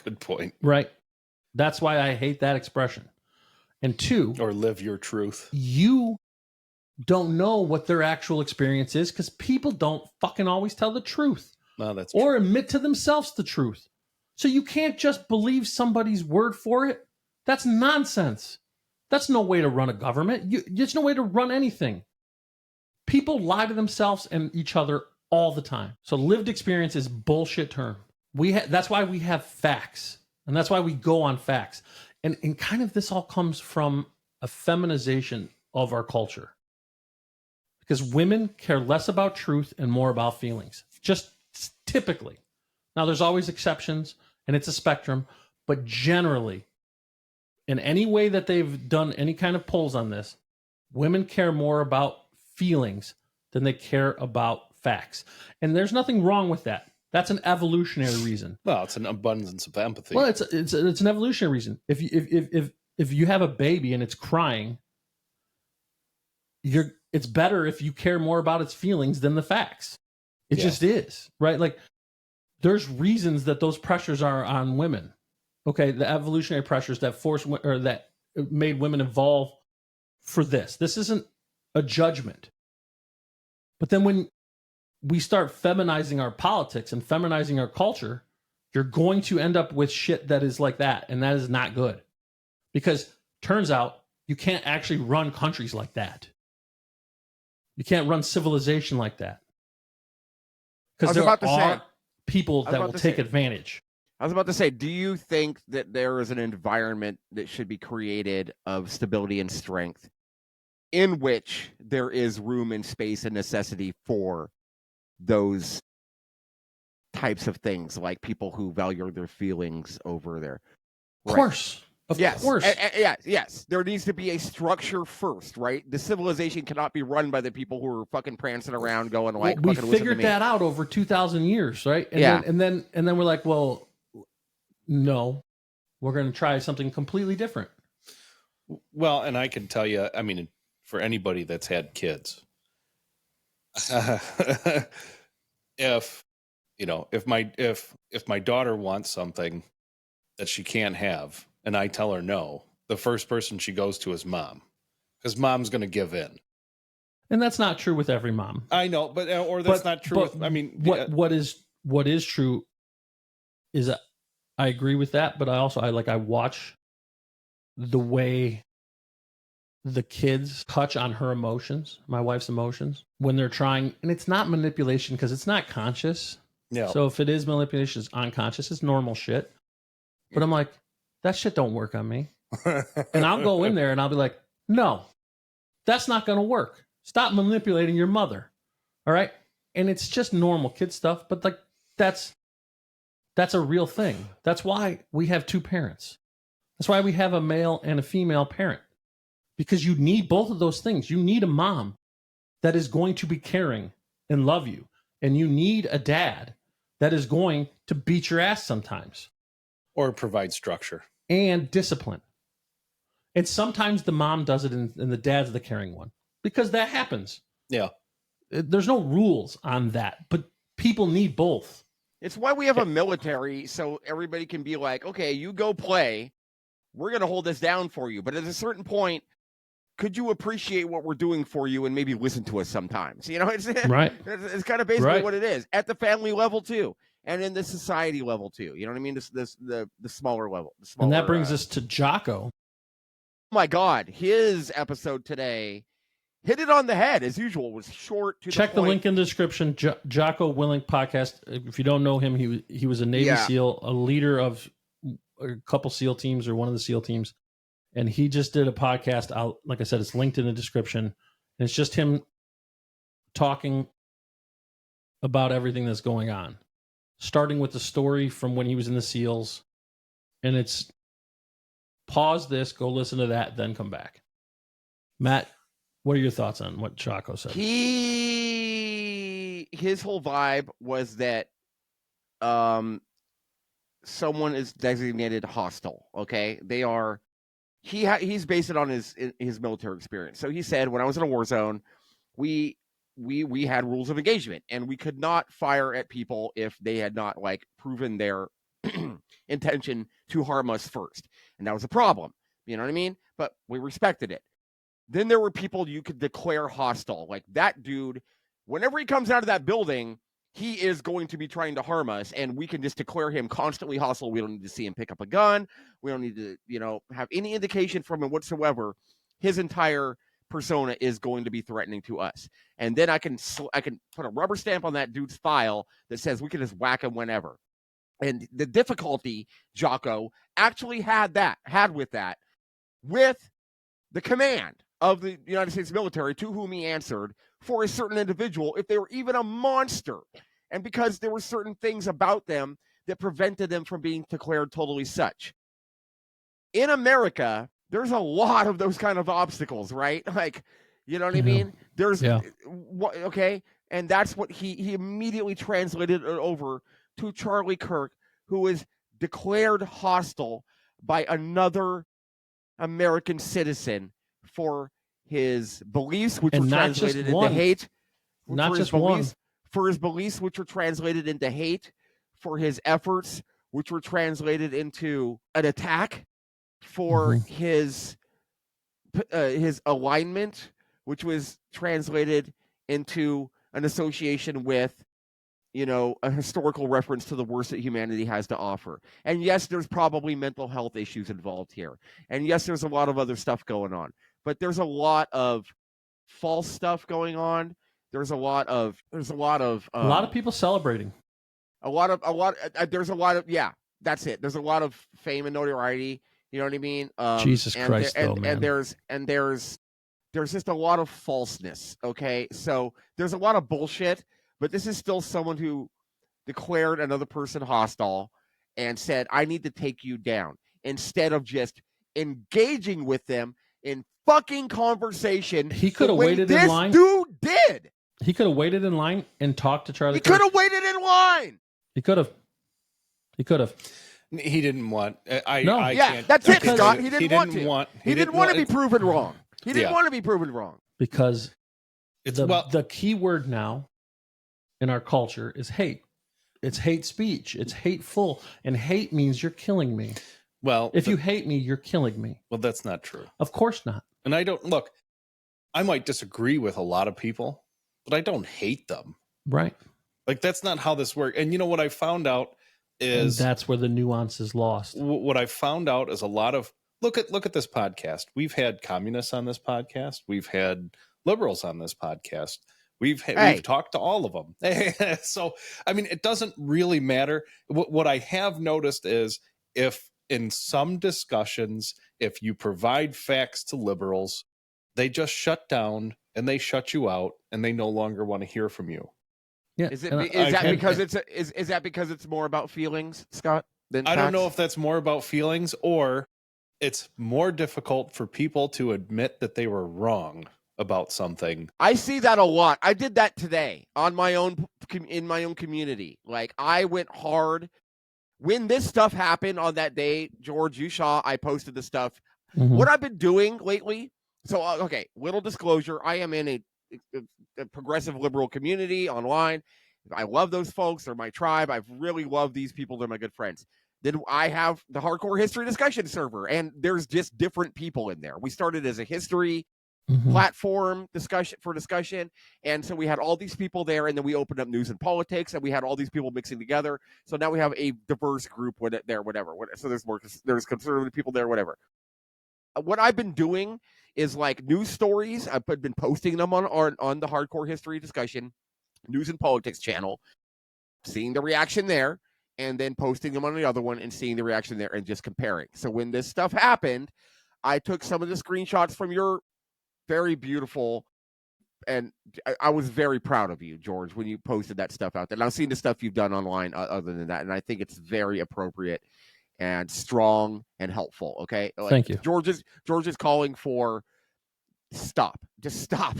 Good point. Right. That's why I hate that expression. And 2, Or live your truth. you don't know what their actual experience is because people don't fucking always tell the truth No, that's or true. admit to themselves the truth. So you can't just believe somebody's word for it. That's nonsense. That's no way to run a government. There's no way to run anything. People lie to themselves and each other all the time. So lived experience is bullshit term. That's why we have facts. And that's why we go on facts. And kind of this all comes from a feminization of our culture. Because women care less about truth and more about feelings. Just typically. Now, there's always exceptions, and it's a spectrum. But generally, in any way that they've done any kind of polls on this, women care more about feelings than they care about facts. And there's nothing wrong with that. That's an evolutionary reason. Well, it's an abundance of empathy. Well, it's an evolutionary reason. If you have a baby and it's crying, it's better if you care more about its feelings than the facts. It just is, right? Like, there's reasons that those pressures are on women. Okay, the evolutionary pressures that that made women evolve for this. This isn't a judgment. But then when we start feminizing our politics and feminizing our culture, you're going to end up with shit that is like that, and that is not good. Because turns out you can't actually run countries like that. You can't run civilization like that. Because there are people that will take advantage. I was about to say, do you think that there is an environment that should be created of stability and strength in which there is room and space and necessity for those types of things, like people who value their feelings over their... Of course. Of course. Yes. There needs to be a structure first, right? The civilization cannot be run by the people who are fucking prancing around going like... we figured that out over 2,000 years, right? And then we're like, well, no, we're going to try something completely different. Well, and I can tell you, I mean, for anybody that's had kids, if my daughter wants something that she can't have, and I tell her no, the first person she goes to is mom, because mom's going to give in. And that's not true with every mom. I know, but not true. With, I mean, what is true is that I agree with that, but I watch the way the kids touch on her emotions, my wife's emotions, when they're trying, and it's not manipulation because it's not conscious. Yeah. So if it is manipulation, it's unconscious, it's normal shit. But I'm like, that shit don't work on me. And I'll go in there and I'll be like, no, that's not going to work. Stop manipulating your mother. All right. And it's just normal kid stuff, but like, that's a real thing. That's why we have two parents. That's why we have a male and a female parent. Because you need both of those things. You need a mom that is going to be caring and love you. And you need a dad that is going to beat your ass sometimes. Or provide structure. And discipline. And sometimes the mom does it and the dad's the caring one. Because that happens. Yeah. There's no rules on that. But people need both. It's why we have a military, so everybody can be like, okay, you go play. We're going to hold this down for you. But at a certain point, could you appreciate what we're doing for you and maybe listen to us sometimes? You know, it's right. It's kind of basically what it is at the family level too, and in the society level too. You know what I mean? The smaller level. And that brings us to Jocko. Oh my God, his episode today hit it on the head as usual. It was short to Check the point. The link in the description. Jocko Willink podcast. If you don't know him, he was a Navy SEAL, a leader of a couple SEAL teams or one of the SEAL teams. And he just did a podcast. Like I said, it's linked in the description. And it's just him talking about everything that's going on, starting with the story from when he was in the SEALs. And it's pause this, go listen to that, then come back. Matt, what are your thoughts on what Jocko said? His whole vibe was that someone is designated hostile. Okay, they are. He's based it on his military experience. So he said, when I was in a war zone, we had rules of engagement, and we could not fire at people if they had not like proven their intention to harm us first, and that was a problem. You know what I mean? but we respected it. Then there were people you could declare hostile. Like that dude, whenever he comes out of that building, he is going to be trying to harm us, and we can just declare him constantly hostile. We don't need to see him pick up a gun. We don't need to, have any indication from him whatsoever. His entire persona is going to be threatening to us. And then I can put a rubber stamp on that dude's file that says we can just whack him whenever. And the difficulty Jocko actually had with the command of the United States military to whom he answered for a certain individual, if they were even a monster. And because there were certain things about them that prevented them from being declared totally such. In America, there's a lot of those kind of obstacles, right? Like, you know what I mean? There's, okay. And that's what he immediately translated it over to Charlie Kirk, who is declared hostile by another American citizen for his beliefs, which were translated into hate. Not just one. For his beliefs, which were translated into hate. For his efforts, which were translated into an attack. For his alignment, which was translated into an association with, a historical reference to the worst that humanity has to offer. And yes, there's probably mental health issues involved here. And yes, there's a lot of other stuff going on. But there's a lot of false stuff going on. There's a lot of people celebrating. There's a lot of, that's it. There's a lot of fame and notoriety. You know what I mean? Jesus Christ, man. And there's just a lot of falseness. Okay, so there's a lot of bullshit, but this is still someone who declared another person hostile and said, "I need to take you down," instead of just engaging with them in fucking conversation. He could have waited in line. This dude did. He could have waited in line and talked to Charlie Kirk. He could have waited in line. He could have. He didn't want. I can't. That's it, Scott. He didn't want to be proven wrong. He didn't want to be proven wrong. Because the key word now in our culture is hate. It's hate speech. It's hateful. And hate means you're killing me. Well, if you hate me, you're killing me. Well, that's not true. Of course not. And I might disagree with a lot of people, but I don't hate them. Right. Like, that's not how this works. And what I found out is... And that's where the nuance is lost. What I found out is a lot of... Look at this podcast. We've had communists on this podcast. We've had liberals on this podcast. We've talked to all of them. So, it doesn't really matter. What I have noticed is if in some discussions, if you provide facts to liberals, they just shut down and they shut you out and they no longer want to hear from you. Yeah. Is that because it's more about feelings, Scott? I don't know if that's more about feelings or it's more difficult for people to admit that they were wrong about something. I see that a lot. I did that today in my own community. Like, I went hard when this stuff happened on that day. George, you saw I posted the stuff. Mm-hmm. What I've been doing lately. So, little disclosure. I am in a progressive liberal community online. I love those folks. They're my tribe. I've really loved these people. They're my good friends. Then I have the Hardcore History discussion server, and there's just different people in there. We started as a history platform discussion, and so we had all these people there, and then we opened up news and politics, and we had all these people mixing together. So now we have a diverse group there, whatever. So there's conservative people there, whatever. What I've been doing is like news stories. I've been posting them on the Hardcore History discussion news and politics channel, seeing the reaction there, and then posting them on the other one and seeing the reaction there and just comparing. So when this stuff happened, I took some of the screenshots from your very beautiful, and I was very proud of you, George, when you posted that stuff out there. And I've seen the stuff you've done online other than that, and I think it's very appropriate and strong and helpful. Okay, thank you. George is calling for just stop.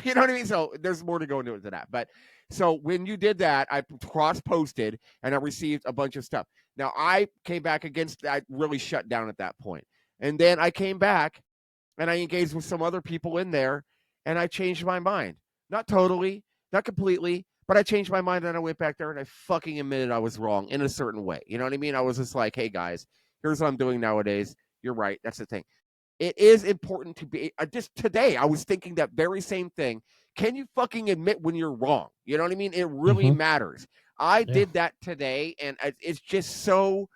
You know what I mean? So there's more to go into it than that. But so when you did that, I cross-posted and I received a bunch of stuff. Now I came back I really shut down at that point. And then I came back and I engaged with some other people in there and I changed my mind. Not totally, not completely, but I changed my mind and I went back there and I fucking admitted I was wrong in a certain way. You know what I mean? I was just like, hey guys, here's what I'm doing nowadays. You're right. That's the thing. it is important to be. Just today, I was thinking that very same thing. Can you fucking admit when you're wrong? You know what I mean? It really matters. I did that today, and it's just so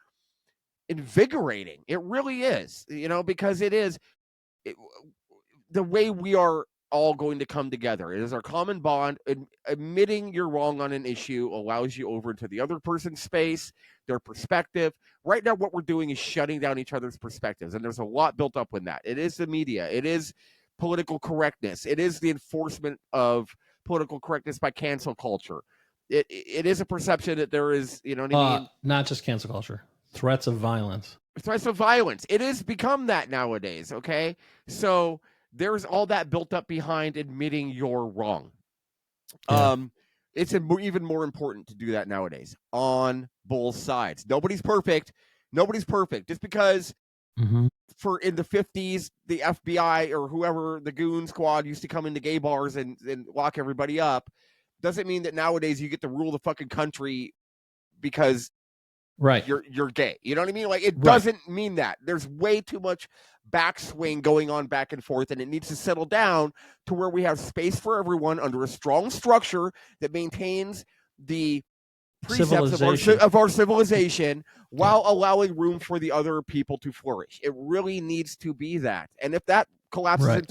invigorating. It really is, because it is the way we are all going to come together. It is our common bond. Admitting you're wrong on an issue allows you over into the other person's space, their perspective. Right now, what we're doing is shutting down each other's perspectives, and there's a lot built up in that. It is the media. It is political correctness. It is the enforcement of political correctness by cancel culture. It is a perception that there is, you know what I mean? Not just cancel culture. Threats of violence. Threats of violence. It has become that nowadays, okay? So there's all that built up behind admitting you're wrong. Yeah. It's even more important to do that nowadays on both sides. Nobody's perfect. Just because for in the 50s, the FBI or whoever, the goon squad used to come into gay bars and lock everybody up, doesn't mean that nowadays you get to rule the fucking country because you're gay. You know what I mean? Like, it doesn't mean that. There's way too much backswing going on back and forth, and it needs to settle down to where we have space for everyone under a strong structure that maintains the precepts of our civilization while allowing room for the other people to flourish. It really needs to be that. And if that collapses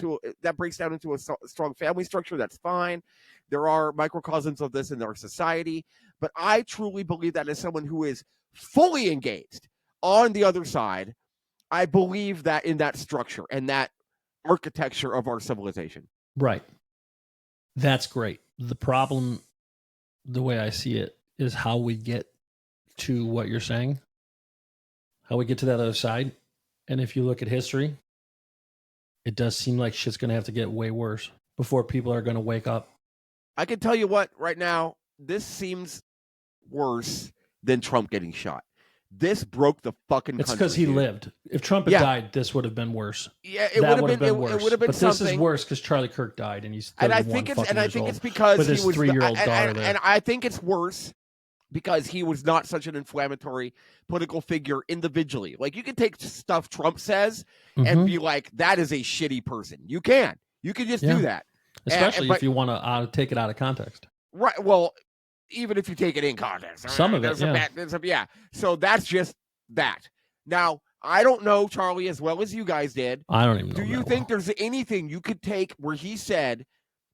that breaks down into a strong family structure, that's fine. There are microcosms of this in our society, but I truly believe that as someone who is fully engaged on the other side, I believe that in that structure and that architecture of our civilization. Right. That's great. The problem, the way I see it, is how we get to what you're saying, how we get to that other side. And if you look at history, it does seem like shit's going to have to get way worse before people are going to wake up. I can tell you what, right now, this seems worse than Trump getting shot. This broke the fucking country. It's because he lived. If Trump had died, this would have been worse. Yeah, it would have been worse. It would have been but something. This is worse because Charlie Kirk died, and he's 31 and I think it's because with his he was 3-year-old daughter there. And I think it's worse because he was not such an inflammatory political figure individually. Like, you can take stuff Trump says and be like, that is a shitty person. You can just do that. Especially if you want to take it out of context. Right. Well, even if you take it in context. Some of it, yeah. So that's just that. Now, I don't know Charlie as well as you guys did. I don't even know. Do you think there's anything you could take where he said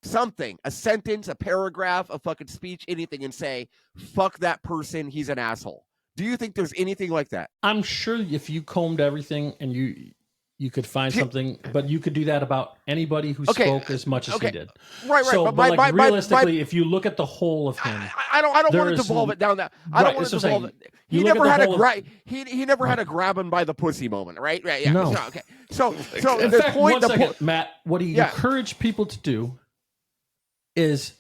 something, a sentence, a paragraph, a fucking speech, anything, and say, fuck that person, he's an asshole? Do you think there's anything like that? I'm sure if you combed everything and you could find something, but you could do that about anybody who spoke as much as he did. Right. So, but realistically, if you look at the whole of him, I don't want to devolve it down that. I don't want to devolve it. He never had he never had a grab him by the pussy moment, right? Right. Yeah. No. Okay. So in fact, Matt, what he encouraged people to do is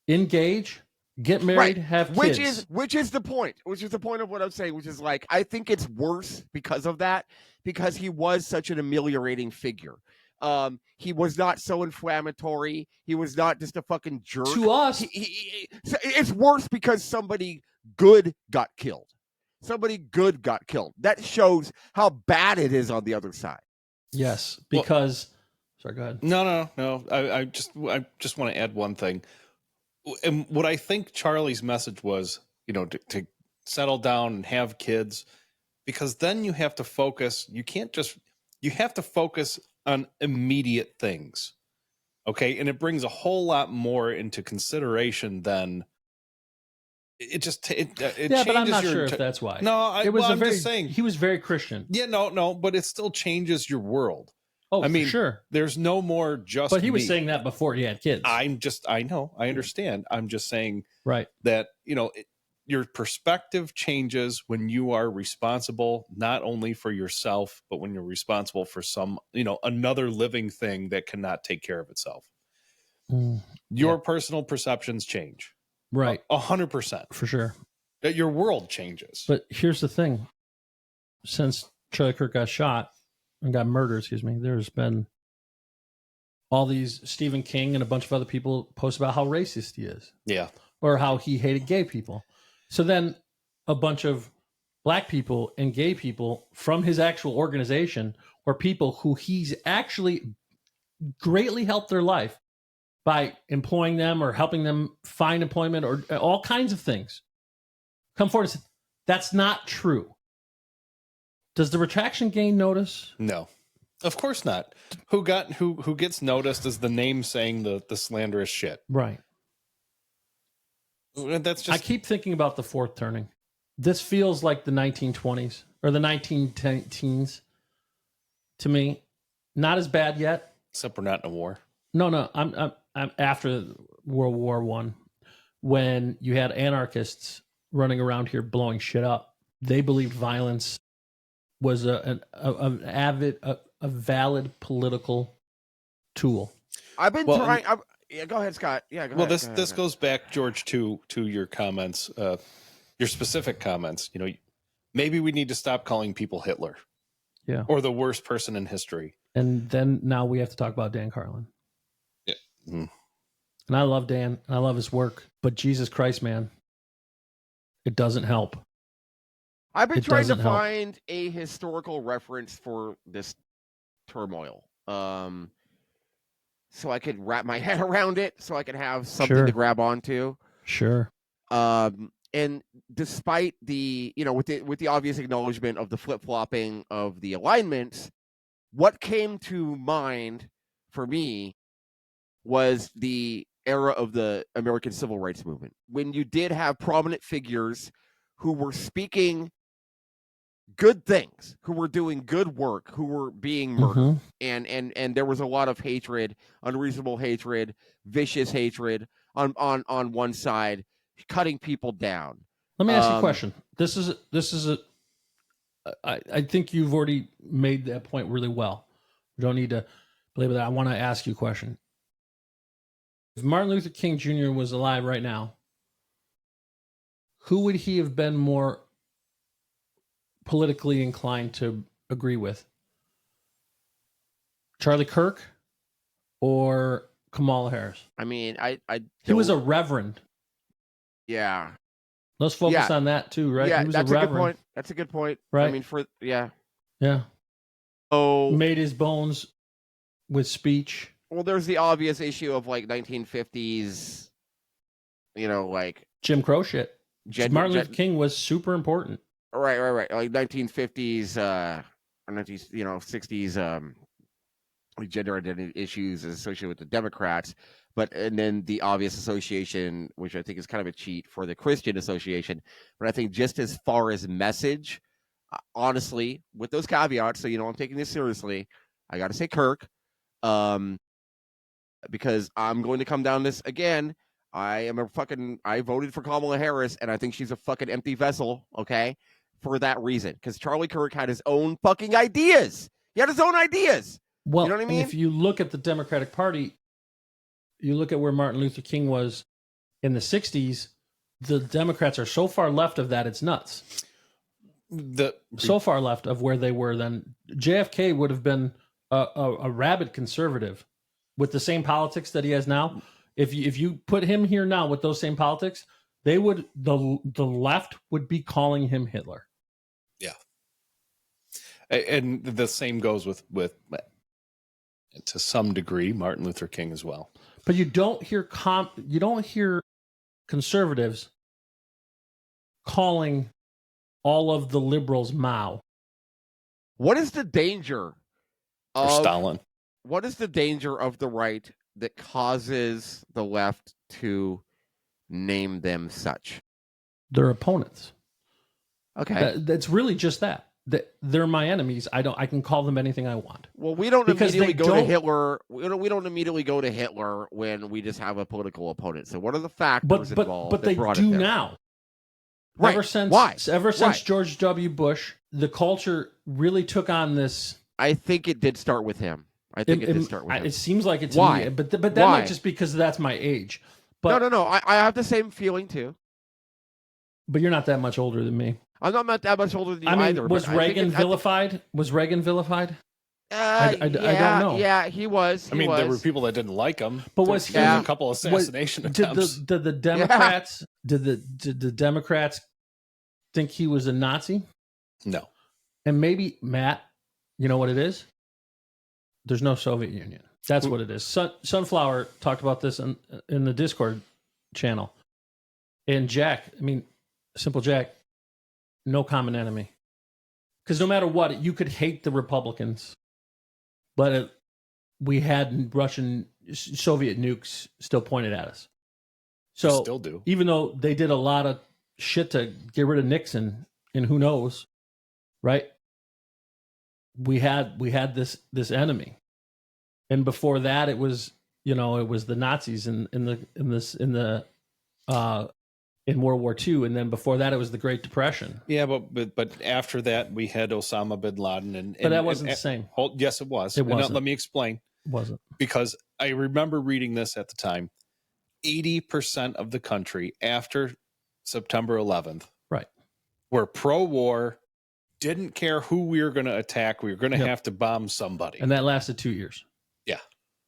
engage, get married, have kids. Which is the point. Which is the point of what I'm saying. Which is like, I think it's worse because of that. Because he was such an ameliorating figure. He was not so inflammatory. He was not just a fucking jerk. To us. It's worse because somebody good got killed. That shows how bad it is on the other side. Yes, because... Sorry, go ahead. No. I just want to add one thing. And what I think Charlie's message was, to settle down and have kids... Because then you have to focus. You have to focus on immediate things. Okay. And it brings a whole lot more into consideration than it changes. But I'm not sure if that's why. No, I'm just saying. He was very Christian. Yeah, no, but it still changes your world. Oh, I mean, for sure. There's no more just. But he was saying that before he had kids. I know, I understand. I'm just saying that, your perspective changes when you are responsible not only for yourself, but when you're responsible for another living thing that cannot take care of itself. Your personal perceptions change. Right. 100%. For sure. That your world changes. But here's the thing. Since Charlie Kirk got murdered, there's been all these Stephen King and a bunch of other people post about how racist he is. Yeah. Or how he hated gay people. So then a bunch of black people and gay people from his actual organization, or people who he's actually greatly helped their life by employing them or helping them find employment or all kinds of things, come forward and say, that's not true. Does the retraction gain notice? No, of course not. Who gets noticed is the name saying the slanderous shit. Right. That's just. I keep thinking about the fourth turning. This feels like the 1920s or the 1910s to me. Not as bad yet. Except we're not in a war. No. I'm after World War I, when you had anarchists running around here blowing shit up. They believed violence was a valid political tool. I've been trying. Yeah, go ahead, Scott. Yeah, go ahead. Well, this goes back, George, to your comments, your specific comments. You know, maybe we need to stop calling people Hitler. Yeah. Or the worst person in history. And then now we have to talk about Dan Carlin. Yeah. Mm. And I love Dan. And I love his work. But Jesus Christ, man, it doesn't help. I've been trying to find a historical reference for this turmoil. So I could wrap my head around it, so I could have something to grab onto. Sure. And despite the, with the obvious acknowledgement of the flip-flopping of the alignments, what came to mind for me was the era of the American Civil Rights Movement, when you did have prominent figures who were speaking good things, who were doing good work, who were being murdered. Mm-hmm. And there was a lot of hatred, unreasonable hatred, vicious hatred on one side, cutting people down. Let me ask you a question. This is I think you've already made that point really well. We don't need to belabor that. I want to ask you a question. If Martin Luther King Jr. was alive right now, who would he have been more politically inclined to agree with? Charlie Kirk or Kamala Harris? I mean, he was a reverend. Yeah. Let's focus on that too, right? Yeah, he was that's a good point. That's a good point. Right. I mean, Yeah. Oh, made his bones with speech. Well, there's the obvious issue of like 1950s, like Jim Crow shit. Martin Luther King was super important. Right. Like 1950s, or 60s, like gender identity issues associated with the Democrats, and then the obvious association, which I think is kind of a cheat for the Christian Association. But I think just as far as message, honestly, with those caveats, so I'm taking this seriously, I got to say Kirk, because I'm going to come down this again. I voted for Kamala Harris, and I think she's a fucking empty vessel, okay, for that reason. Because Charlie Kirk had his own fucking ideas. He had his own ideas. Well, you know what I mean? If you look at the Democratic Party, you look at where Martin Luther King was in the 60s, the Democrats are so far left of that, it's nuts. So far left of where they were then. JFK would have been a rabid conservative with the same politics that he has now. If you put him here now with those same politics, the left would be calling him Hitler. Yeah. And the same goes with to some degree Martin Luther King as well. But you don't hear conservatives calling all of the liberals Mao. What is the danger of Stalin? What is the danger of the right that causes the left to name them such? Their opponents. Okay. That's really just that. They're my enemies. I can call them anything I want. Well, we don't immediately go to Hitler. We don't immediately go to Hitler when we just have a political opponent. So what are the factors involved? But they do now. Right. Ever since George W. Bush, the culture really took on this. I think it did start with him. It did start with him. It seems like it's why, me, but that might just because that's my age. But no. I have the same feeling too. But you're not that much older than me. I'm not that much older than you either. Was Reagan vilified? Was Reagan vilified? I don't know. Yeah, he was. There were people that didn't like him. But was he a couple assassination attempts? Did the Democrats? Did the Democrats think he was a Nazi. No. And maybe, Matt, you know what it is? There's no Soviet Union. That's what it is. Sunflower talked about this in the Discord channel. And Jack, I mean, Simple Jack, no common enemy. Because no matter what, you could hate the Republicans, but we had Russian, Soviet nukes still pointed at us. So They still do. Even though they did a lot of shit to get rid of Nixon, and who knows, right? We had this enemy, and before that, it was the Nazis in World War II, and then before that, it was the Great Depression. Yeah, but after that, we had Osama bin Laden, but that wasn't the same. Yes, it was. It wasn't. Let me explain. It wasn't, because I remember reading this at the time. 80% of the country after September 11th, right, were pro-war. Didn't care who we were going to attack. We were going to have to bomb somebody, and that lasted 2 years. Yeah,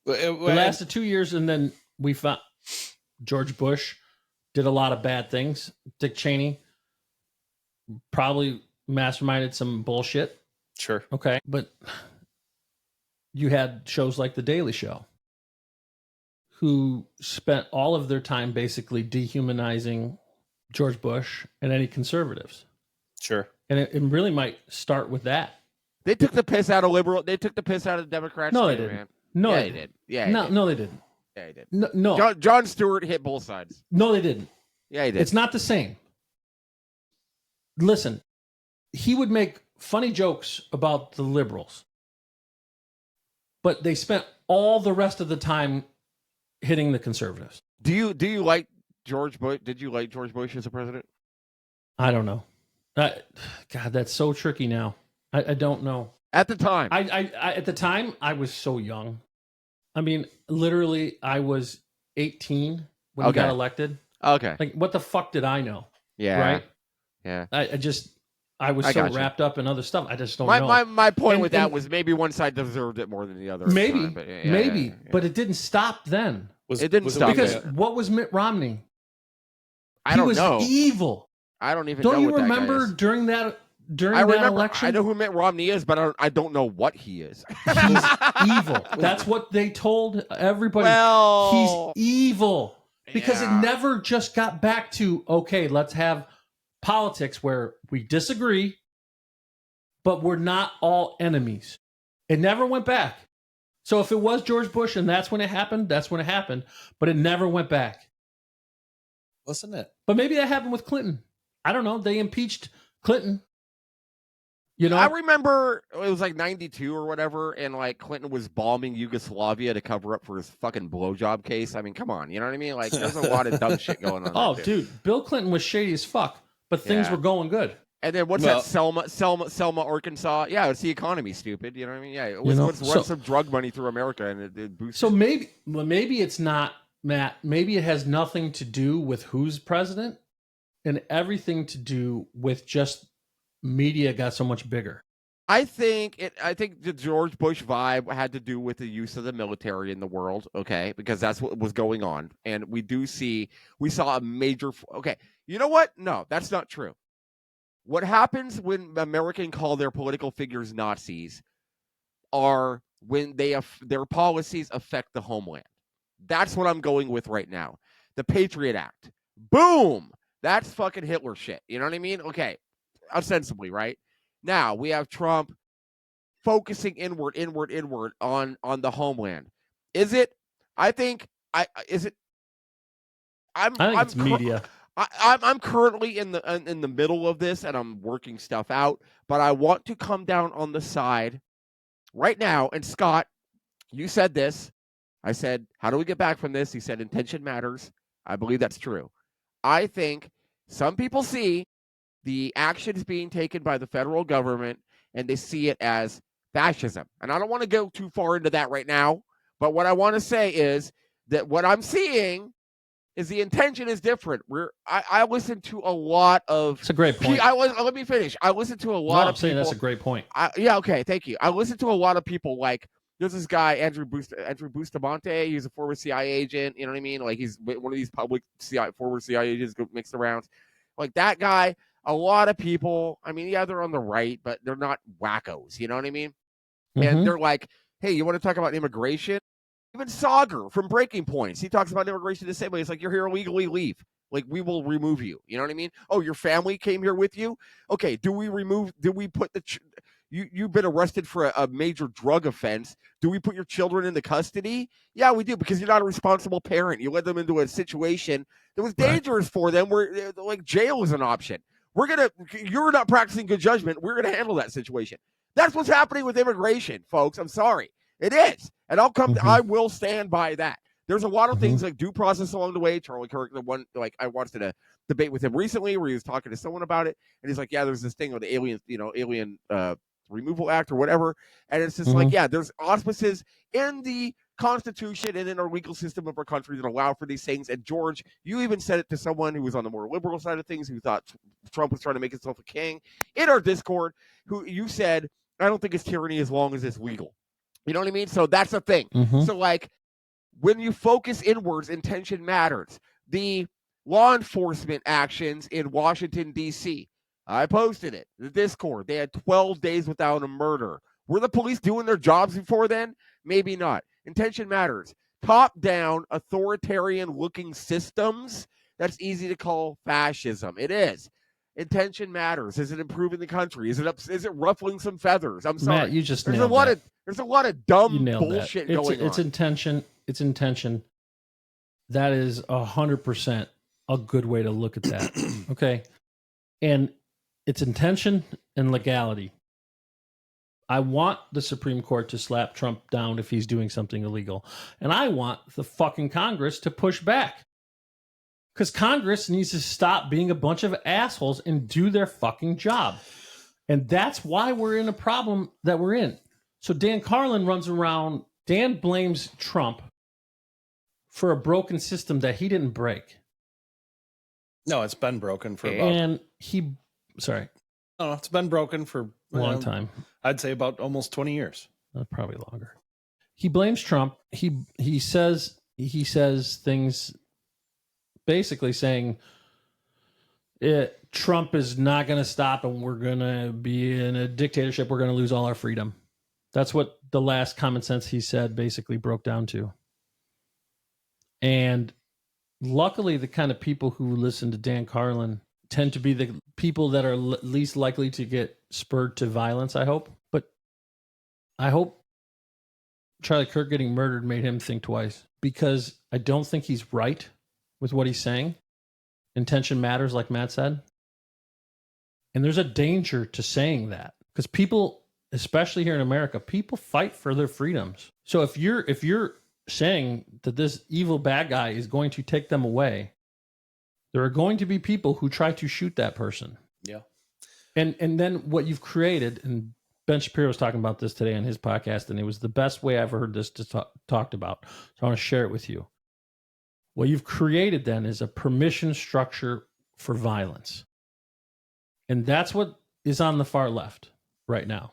it lasted 2 years, and then we found George Bush did a lot of bad things. Dick Cheney probably masterminded some bullshit. Sure. Okay. But you had shows like The Daily Show who spent all of their time basically dehumanizing George Bush and any conservatives. Sure. And it really might start with that. They took the piss out of liberal. They took the piss out of the Democrats. No, too, they didn't. Man. No, yeah, they did. didn't. Yeah, no, they didn't. Yeah, he did. No. John Stewart hit both sides. No, they didn't. Yeah, he did. It's not the same. Listen, he would make funny jokes about the liberals, but they spent all the rest of the time hitting the conservatives. Do you like George Bush? Did you like George Bush as a president? I don't know. God, that's so tricky now. I don't know. At the time, I at the time I was so young. I mean, literally, I was 18 when he got elected. Okay. Like, what the fuck did I know? Yeah. Right. Yeah. I was so wrapped up in other stuff. I just don't know. My point with that was maybe one side deserved it more than the other. Maybe, but but it didn't stop then. It didn't stop because what was Mitt Romney? I don't know. He was evil. I don't even know. Don't you what remember that guy is. during that election? I know who Mitt Romney is, but I don't know what he is. He's evil. That's what they told everybody. Well, he's evil because it never just got back to, okay, let's have politics where we disagree, but we're not all enemies. It never went back. So if it was George Bush and that's when it happened, that's when it happened. But it never went back. Wasn't it? But maybe that happened with Clinton. I don't know. They impeached Clinton. You know, I remember it was like 92 or whatever, and like Clinton was bombing Yugoslavia to cover up for his fucking blowjob case. I mean, come on, you know what I mean? Like, there's a lot of dumb shit going on. Oh, dude, Bill Clinton was shady as fuck, but things were going good. And then what's that? Selma, Arkansas. Yeah, it's the economy, stupid. You know what I mean? Yeah, it was run some drug money through America, and it boosted. So maybe it's not, Matt. Maybe it has nothing to do with who's president, and everything to do with just media got so much bigger. I think the George Bush vibe had to do with the use of the military in the world, okay? Because that's what was going on. And we saw a major, okay, you know what? No, that's not true. What happens when Americans call their political figures Nazis are when their policies affect the homeland. That's what I'm going with right now. The Patriot Act. Boom! That's fucking Hitler shit. You know what I mean? Okay. Ostensibly, right? Now we have Trump focusing inward on the homeland. Is it? I think is it? I think it's media. I'm currently in the middle of this, and I'm working stuff out. But I want to come down on the side right now. And Scott, you said this. I said, how do we get back from this? He said, intention matters. I believe that's true. I think some people see the actions being taken by the federal government, and they see it as fascism. And I don't want to go too far into that right now, but what I want to say is that what I'm seeing is the intention is different. I listen to a lot of... It's a great point. Let me finish. I listen to a lot of people... I'm saying that's a great point. Yeah, okay, thank you. I listen to a lot of people like... There's this guy, Andrew Bustamante. He's a former CIA agent. You know what I mean? Like, he's one of these public former CIA agents who mixed around. Like, that guy... a lot of people, I mean, yeah, they're on the right, but they're not wackos. You know what I mean? And Mhm. they're like, hey, you want to talk about immigration? Even Sauger from Breaking Points, he talks about immigration the same way. It's like, you're here illegally, leave. Like, we will remove you. You know what I mean? Oh, your family came here with you? Okay, do we put you've been arrested for a major drug offense. Do we put your children into custody? Yeah, we do, because you're not a responsible parent. You led them into a situation that was dangerous for them, where like jail is an option. You're not practicing good judgment. We're going to handle that situation. That's what's happening with immigration, folks. I'm sorry. It is. And I will stand by that. There's a lot of things like due process along the way. Charlie Kirk, the one, like, I watched a debate with him recently where he was talking to someone about it. And he's like, yeah, there's this thing with the alien removal act or whatever. And it's just like, yeah, there's auspices in the Constitution and in our legal system of our country that allow for these things. And George, you even said it to someone who was on the more liberal side of things, who thought Trump was trying to make himself a king in our Discord, who you said, I don't think it's tyranny as long as it's legal. You know what I mean? So that's the thing. So, like, when you focus inwards, intention matters. The law enforcement actions in Washington, D.C., I posted it, the Discord. They had 12 days without a murder. Were the police doing their jobs before then? Maybe not. Intention matters. Top-down, authoritarian-looking systems, that's easy to call fascism. It is. Intention matters. Is it improving the country? Is it ruffling some feathers? I'm sorry. Matt, you just there's nailed a lot that. there's a lot of dumb That. bullshit going on. It's intention. It's intention. That is 100% a good way to look at that. Okay. And it's intention and legality. I want the Supreme Court to slap Trump down if he's doing something illegal. And I want the fucking Congress to push back. Because Congress needs to stop being a bunch of assholes and do their fucking job. And that's why we're in a problem that we're in. So Dan Carlin runs around. Dan blames Trump for a broken system that he didn't break. No, it's been broken for about... it's been broken for a long time. I'd say about almost 20 years. Probably longer. He blames Trump. He says things basically saying Trump is not going to stop and we're going to be in a dictatorship. We're going to lose all our freedom. That's what the last common sense he said basically broke down to. And luckily, the kind of people who listen to Dan Carlin tend to be the people that are least likely to get spurred to violence, I hope. But I hope Charlie Kirk getting murdered made him think twice, because I don't think he's right with what he's saying. Intention matters, like Matt said. And there's a danger to saying that, because people, especially here in America, people fight for their freedoms. So if you're saying that this evil bad guy is going to take them away, there are going to be people who try to shoot that person. Yeah. And then what you've created, and Ben Shapiro was talking about this today on his podcast, and it was the best way I've heard this talked about. So I want to share it with you. What you've created then is a permission structure for violence. And that's what is on the far left right now,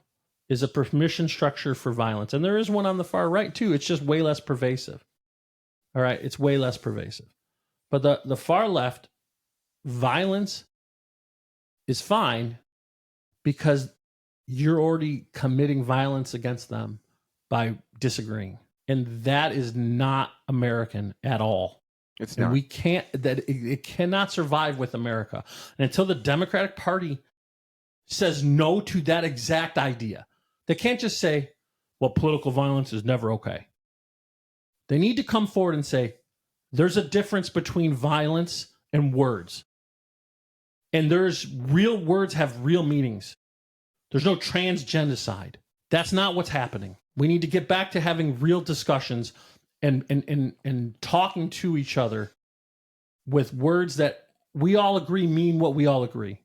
is a permission structure for violence. And there is one on the far right too. It's just way less pervasive. All right. It's way less pervasive. But the far left, violence is fine because you're already committing violence against them by disagreeing. And that is not American at all. It's not. And we can't, it cannot survive with America. And until the Democratic Party says no to that exact idea, they can't just say, well, political violence is never okay. They need to come forward and say, there's a difference between violence and words. And real words have real meanings. There's no transgenocide. That's not what's happening. We need to get back to having real discussions and talking to each other with words that we all agree mean what we all agree.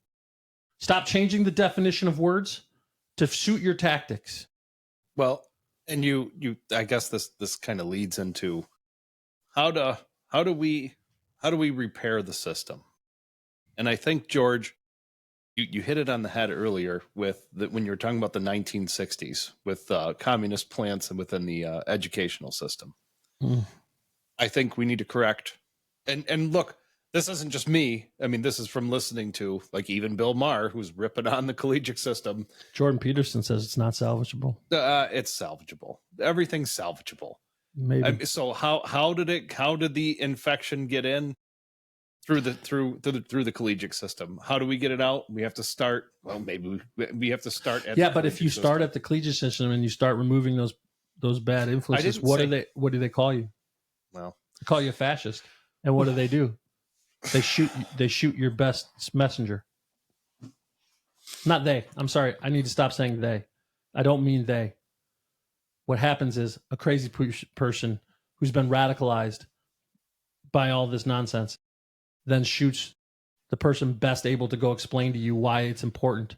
Stop changing the definition of words to suit your tactics. Well, and you I guess this kind of leads into how do we repair the system? And I think, George, you hit it on the head earlier with when you were talking about the 1960s with communist plants and within the educational system. I think we need to correct. And look, this isn't just me. I mean, this is from listening to like even Bill Maher, who's ripping on the collegiate system. Jordan Peterson says it's not salvageable. It's salvageable. Everything's salvageable. Maybe. So how did the infection get in through the collegiate system? How do we get it out? We have to start. Well, maybe we have to start at but if you start at the collegiate system and you start removing those bad influences, what do they call you? Well, they call you a fascist. And what do? They shoot your best messenger. Not they. I'm sorry. I need to stop saying they. I don't mean they. What happens is a crazy person who's been radicalized by all this nonsense then shoots the person best able to go explain to you why it's important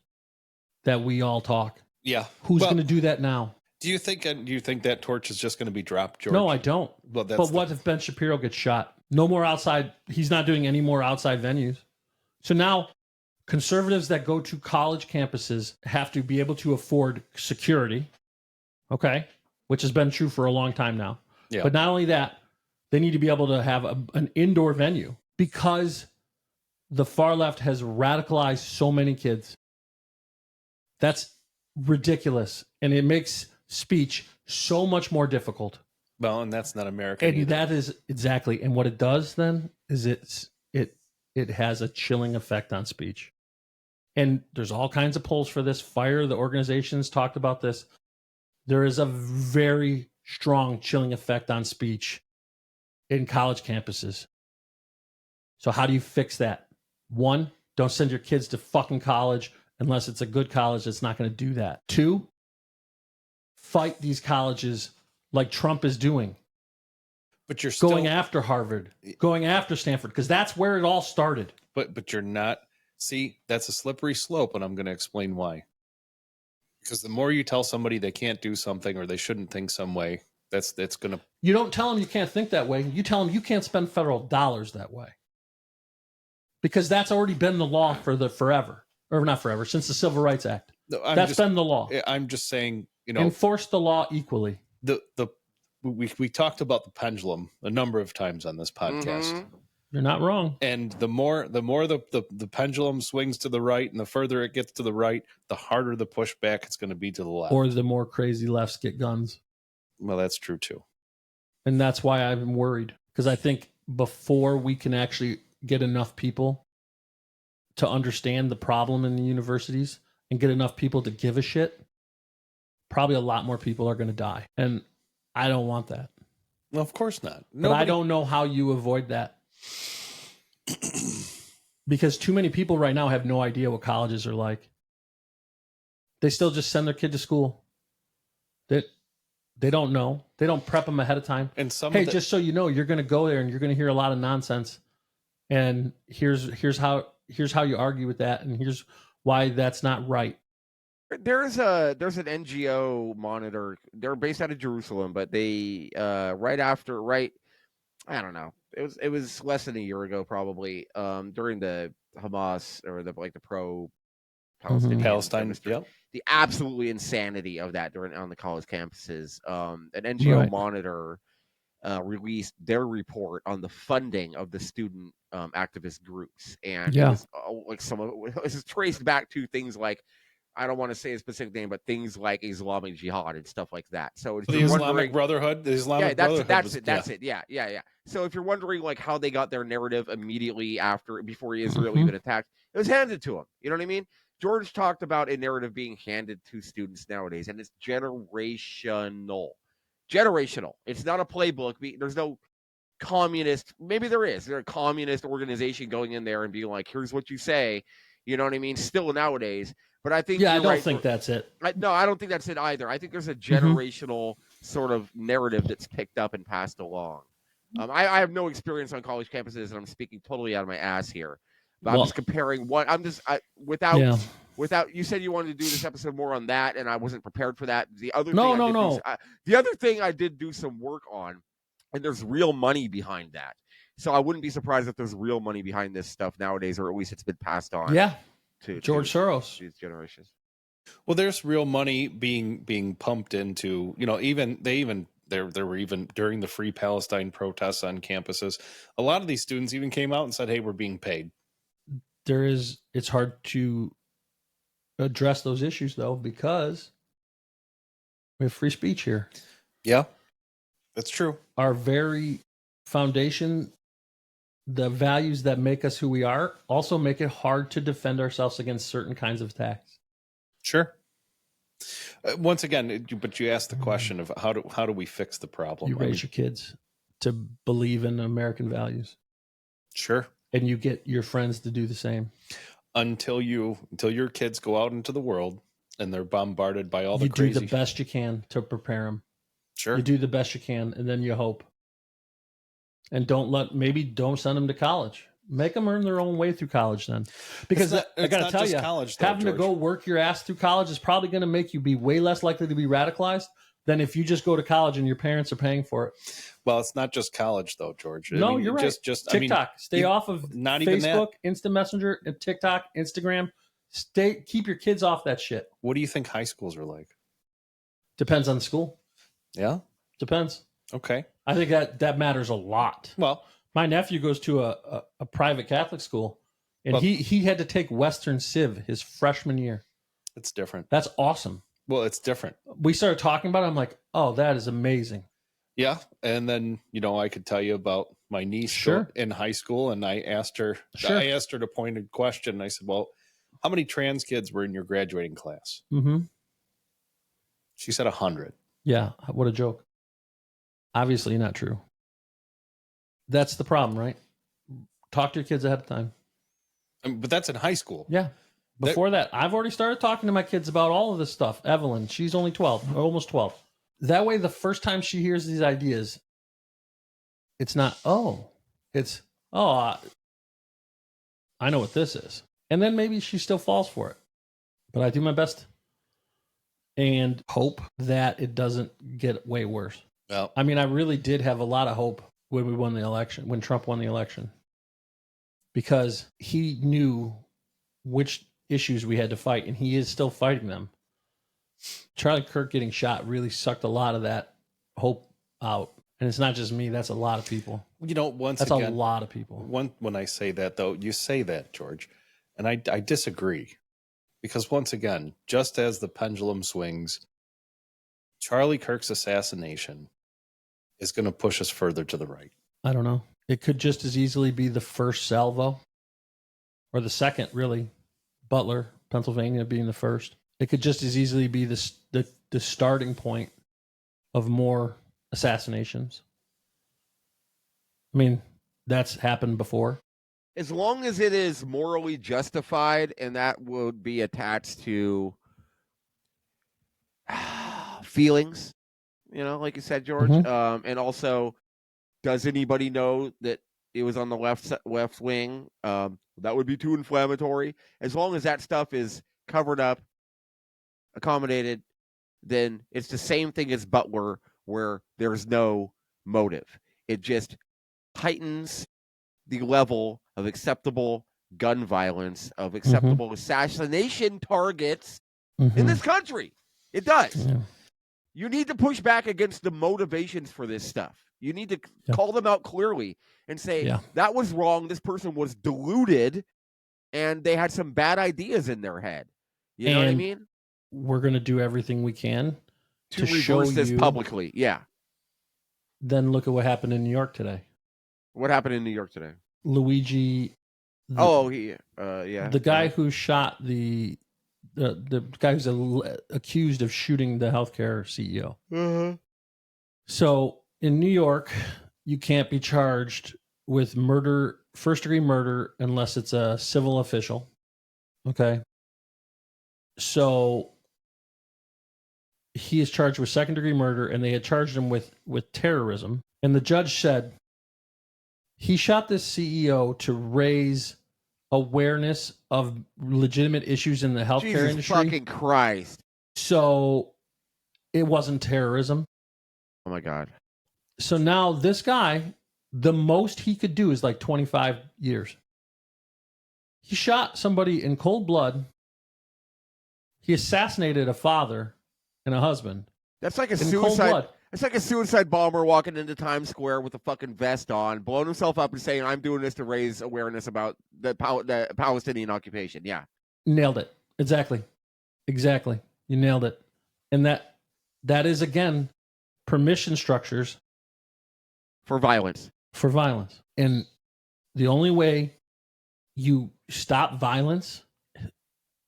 that we all talk. Yeah. Who's going to do that now? Do you think that torch is just going to be dropped, George? No, I don't. Well, but what if Ben Shapiro gets shot? No more outside. He's not doing any more outside venues. So now conservatives that go to college campuses have to be able to afford security. Okay. Which has been true for a long time now. Yeah. But not only that, they need to be able to have an indoor venue because the far left has radicalized so many kids. That's ridiculous. And it makes speech so much more difficult. Well, and that's not American. And either. that is exactly. And what it does then is it has a chilling effect on speech. And there's all kinds of polls for this. Fire, the organizations talked about this. There is a very strong chilling effect on speech in college campuses. So how do you fix that? One, don't send your kids to fucking college unless it's a good college that's not going to do that. Two, fight these colleges like Trump is doing. But you're still going after Harvard, going after Stanford, because that's where it all started. But you're not. See, that's a slippery slope, and I'm going to explain why. Because the more you tell somebody they can't do something or they shouldn't think some way, that's going to... You don't tell them you can't think that way. You tell them you can't spend federal dollars that way. Because that's already been the law for forever. Or not forever, since the Civil Rights Act. No, that's been the law. I'm just saying, enforce the law equally. We talked about the pendulum a number of times on this podcast. Mm-hmm. You're not wrong. And the more the pendulum swings to the right, and the further it gets to the right, the harder the pushback it's going to be to the left. Or the more crazy lefts get guns. Well, that's true too. And that's why I'm worried, because I think before we can actually get enough people to understand the problem in the universities and get enough people to give a shit, probably a lot more people are going to die. And I don't want that. Well, of course not. But I don't know how you avoid that. Because too many people right now have no idea what colleges are like. They still just send their kid to school. They don't know. They don't prep them ahead of time. And just so you know, you're going to go there and you're going to hear a lot of nonsense. And here's how you argue with that, and here's why that's not right. There's an NGO monitor. They're based out of Jerusalem, but they I don't know. It was less than a year ago, probably, during the Hamas or the pro Palestine. Yep. The absolutely insanity of that on the college campuses. An NGO monitor released their report on the funding of the student activist groups, and it was, some of it was traced back to things like, I don't want to say a specific name, but things like Islamic Jihad and stuff like that. So the Islamic Brotherhood, that's it. Yeah. So if you're wondering like how they got their narrative immediately before Israel even attacked, it was handed to them. You know what I mean? George talked about a narrative being handed to students nowadays, and it's generational. It's not a playbook. There's no communist. Maybe there is. There's a communist organization going in there and being like, "Here's what you say." You know what I mean? Still nowadays. But I think I don't think that's it. I don't think that's it either. I think there's a generational sort of narrative that's picked up and passed along. I have no experience on college campuses, and I'm speaking totally out of my ass here. But I'm just comparing without. You said you wanted to do this episode more on that, and I wasn't prepared for that. The other the other thing I did do some work on, and there's real money behind that. So I wouldn't be surprised if there's real money behind this stuff nowadays, or at least it's been passed on. Yeah. To George Soros. These generations. Well, there's real money being pumped into, they even There were even during the Free Palestine protests on campuses, a lot of these students even came out and said, "Hey, we're being paid." It's hard to address those issues though, because we have free speech here. Yeah, that's true. Our very foundation, the values that make us who we are, also make it hard to defend ourselves against certain kinds of attacks. Sure. Once again, but you asked the question of how do we fix the problem? You raise your kids to believe in American values. Sure. And you get your friends to do the same. Until your kids go out into the world and they're bombarded by all the crazy. You do the best you can to prepare them. Sure. You do the best you can, and then you hope. And don't send them to college. Make them earn their own way through college then. Because I got to tell you, having to go work your ass through college is probably going to make you be way less likely to be radicalized than if you just go to college and your parents are paying for it. Well, it's not just college though, George. No, you're right. Just TikTok. Stay off of not Facebook, even that. Instant Messenger, and TikTok, Instagram. Keep your kids off that shit. What do you think high schools are like? Depends on the school. Yeah? Depends. Okay. I think that matters a lot. Well, my nephew goes to a private Catholic school, and he had to take Western Civ his freshman year. It's different. That's awesome. Well, it's different. We started talking about it. I'm like, oh, that is amazing. Yeah. And then, I could tell you about my niece in high school, and I asked her the pointed question. I said, well, how many trans kids were in your graduating class? Mm-hmm. She said 100. Yeah. What a joke. Obviously not true. That's the problem, right? Talk to your kids ahead of time. But that's in high school. Yeah. Before that, I've already started talking to my kids about all of this stuff. Evelyn, she's only 12, or almost 12. That way, the first time she hears these ideas, it's not, I know what this is. And then maybe she still falls for it. But I do my best and hope that it doesn't get way worse. Well, I mean, I really did have a lot of hope when we won the election, when Trump won the election, because he knew which issues we had to fight, and he is still fighting them. Charlie Kirk getting shot really sucked a lot of that hope out. And it's not just me. That's a lot of people. That's a lot of people. When I say that, though, you say that, George, and I disagree. Because once again, just as the pendulum swings, Charlie Kirk's assassination is going to push us further to the right. I don't know. It could just as easily be the first salvo, or the second, really. Butler, Pennsylvania being the first. It could just as easily be the starting point of more assassinations. I mean, that's happened before. As long as it is morally justified, and that would be attached to feelings, like you said, George. Mm-hmm. And also, does anybody know that it was on the left wing? That would be too inflammatory. As long as that stuff is covered up, accommodated, then it's the same thing as Butler, where there's no motive. It just heightens the level of acceptable gun violence, of acceptable assassination targets in this country. It does. Yeah. You need to push back against the motivations for this stuff. You need to call them out clearly and say, that was wrong. This person was deluded, and they had some bad ideas in their head. You know what I mean? We're going to do everything we can to show this you publicly. Yeah. Then look at what happened in New York today. What happened in New York today? Luigi. The guy who shot the guy who's accused of shooting the healthcare CEO. Mm-hmm. So in New York, you can't be charged with murder, first-degree murder, unless it's a civil official. Okay. So he is charged with second-degree murder, and they had charged him with terrorism. And the judge said he shot this CEO to raise awareness of legitimate issues in the healthcare industry. Jesus fucking Christ. So it wasn't terrorism. Oh, my God. So now this guy, the most he could do is like 25 years. He shot somebody in cold blood. He assassinated a father and a husband. That's like a suicide. It's like a suicide bomber walking into Times Square with a fucking vest on, blowing himself up and saying, "I'm doing this to raise awareness about the Palestinian occupation." Yeah, Nailed it. Exactly. You nailed it. And that is, again, permission structures for violence. And the only way you stop violence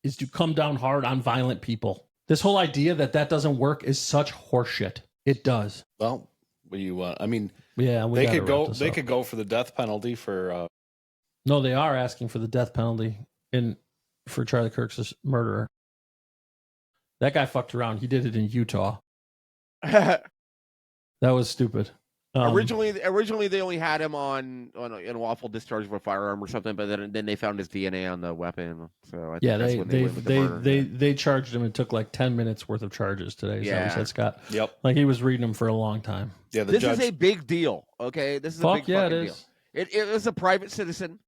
is to come down hard on violent people. This whole idea that doesn't work is such horseshit. It does. Well, I mean, yeah, they could go. They could go for the death penalty for. No, they are asking for the death penalty for Charlie Kirk's murderer. That guy fucked around. He did it in Utah. That was stupid. Originally, they only had him on a lawful discharge of a firearm or something, but then they found his DNA on the weapon. So I think they charged him. It took like 10 minutes worth of charges today. Yeah, so said Scott. Yep. Like he was reading them for a long time. Yeah, this is a big deal. Okay, this is a big fucking deal. It was a private citizen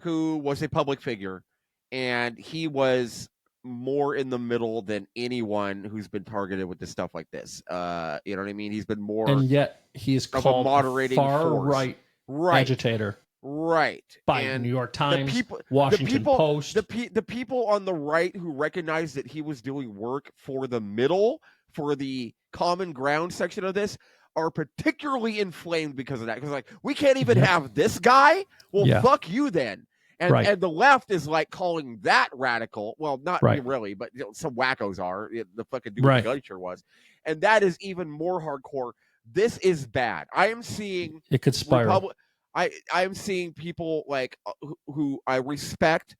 who was a public figure, and he was more in the middle than anyone who's been targeted with this stuff like this. You know what I mean? He's been more, and yet he is called a moderating far-right agitator, right? By and New York Times, Washington Post. The people on the right who recognized that he was doing work for the middle, for the common ground section of this, are particularly inflamed because of that. Because like, we can't even have this guy. Well, fuck you then. And the left is like calling that radical. Well, not really, but some wackos are. The fucking dude with the gun sure was. And that is even more hardcore. This is bad. I am seeing it could spiral. I'm seeing people like who I respect,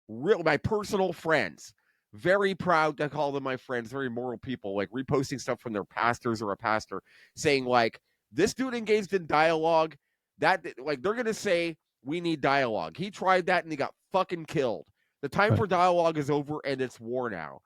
my personal friends, very proud to call them my friends, very moral people, like reposting stuff from their pastors or a pastor saying like, this dude engaged in dialogue. That like they're gonna say, we need dialogue. He tried that and he got fucking killed. The time for dialogue is over and it's war now.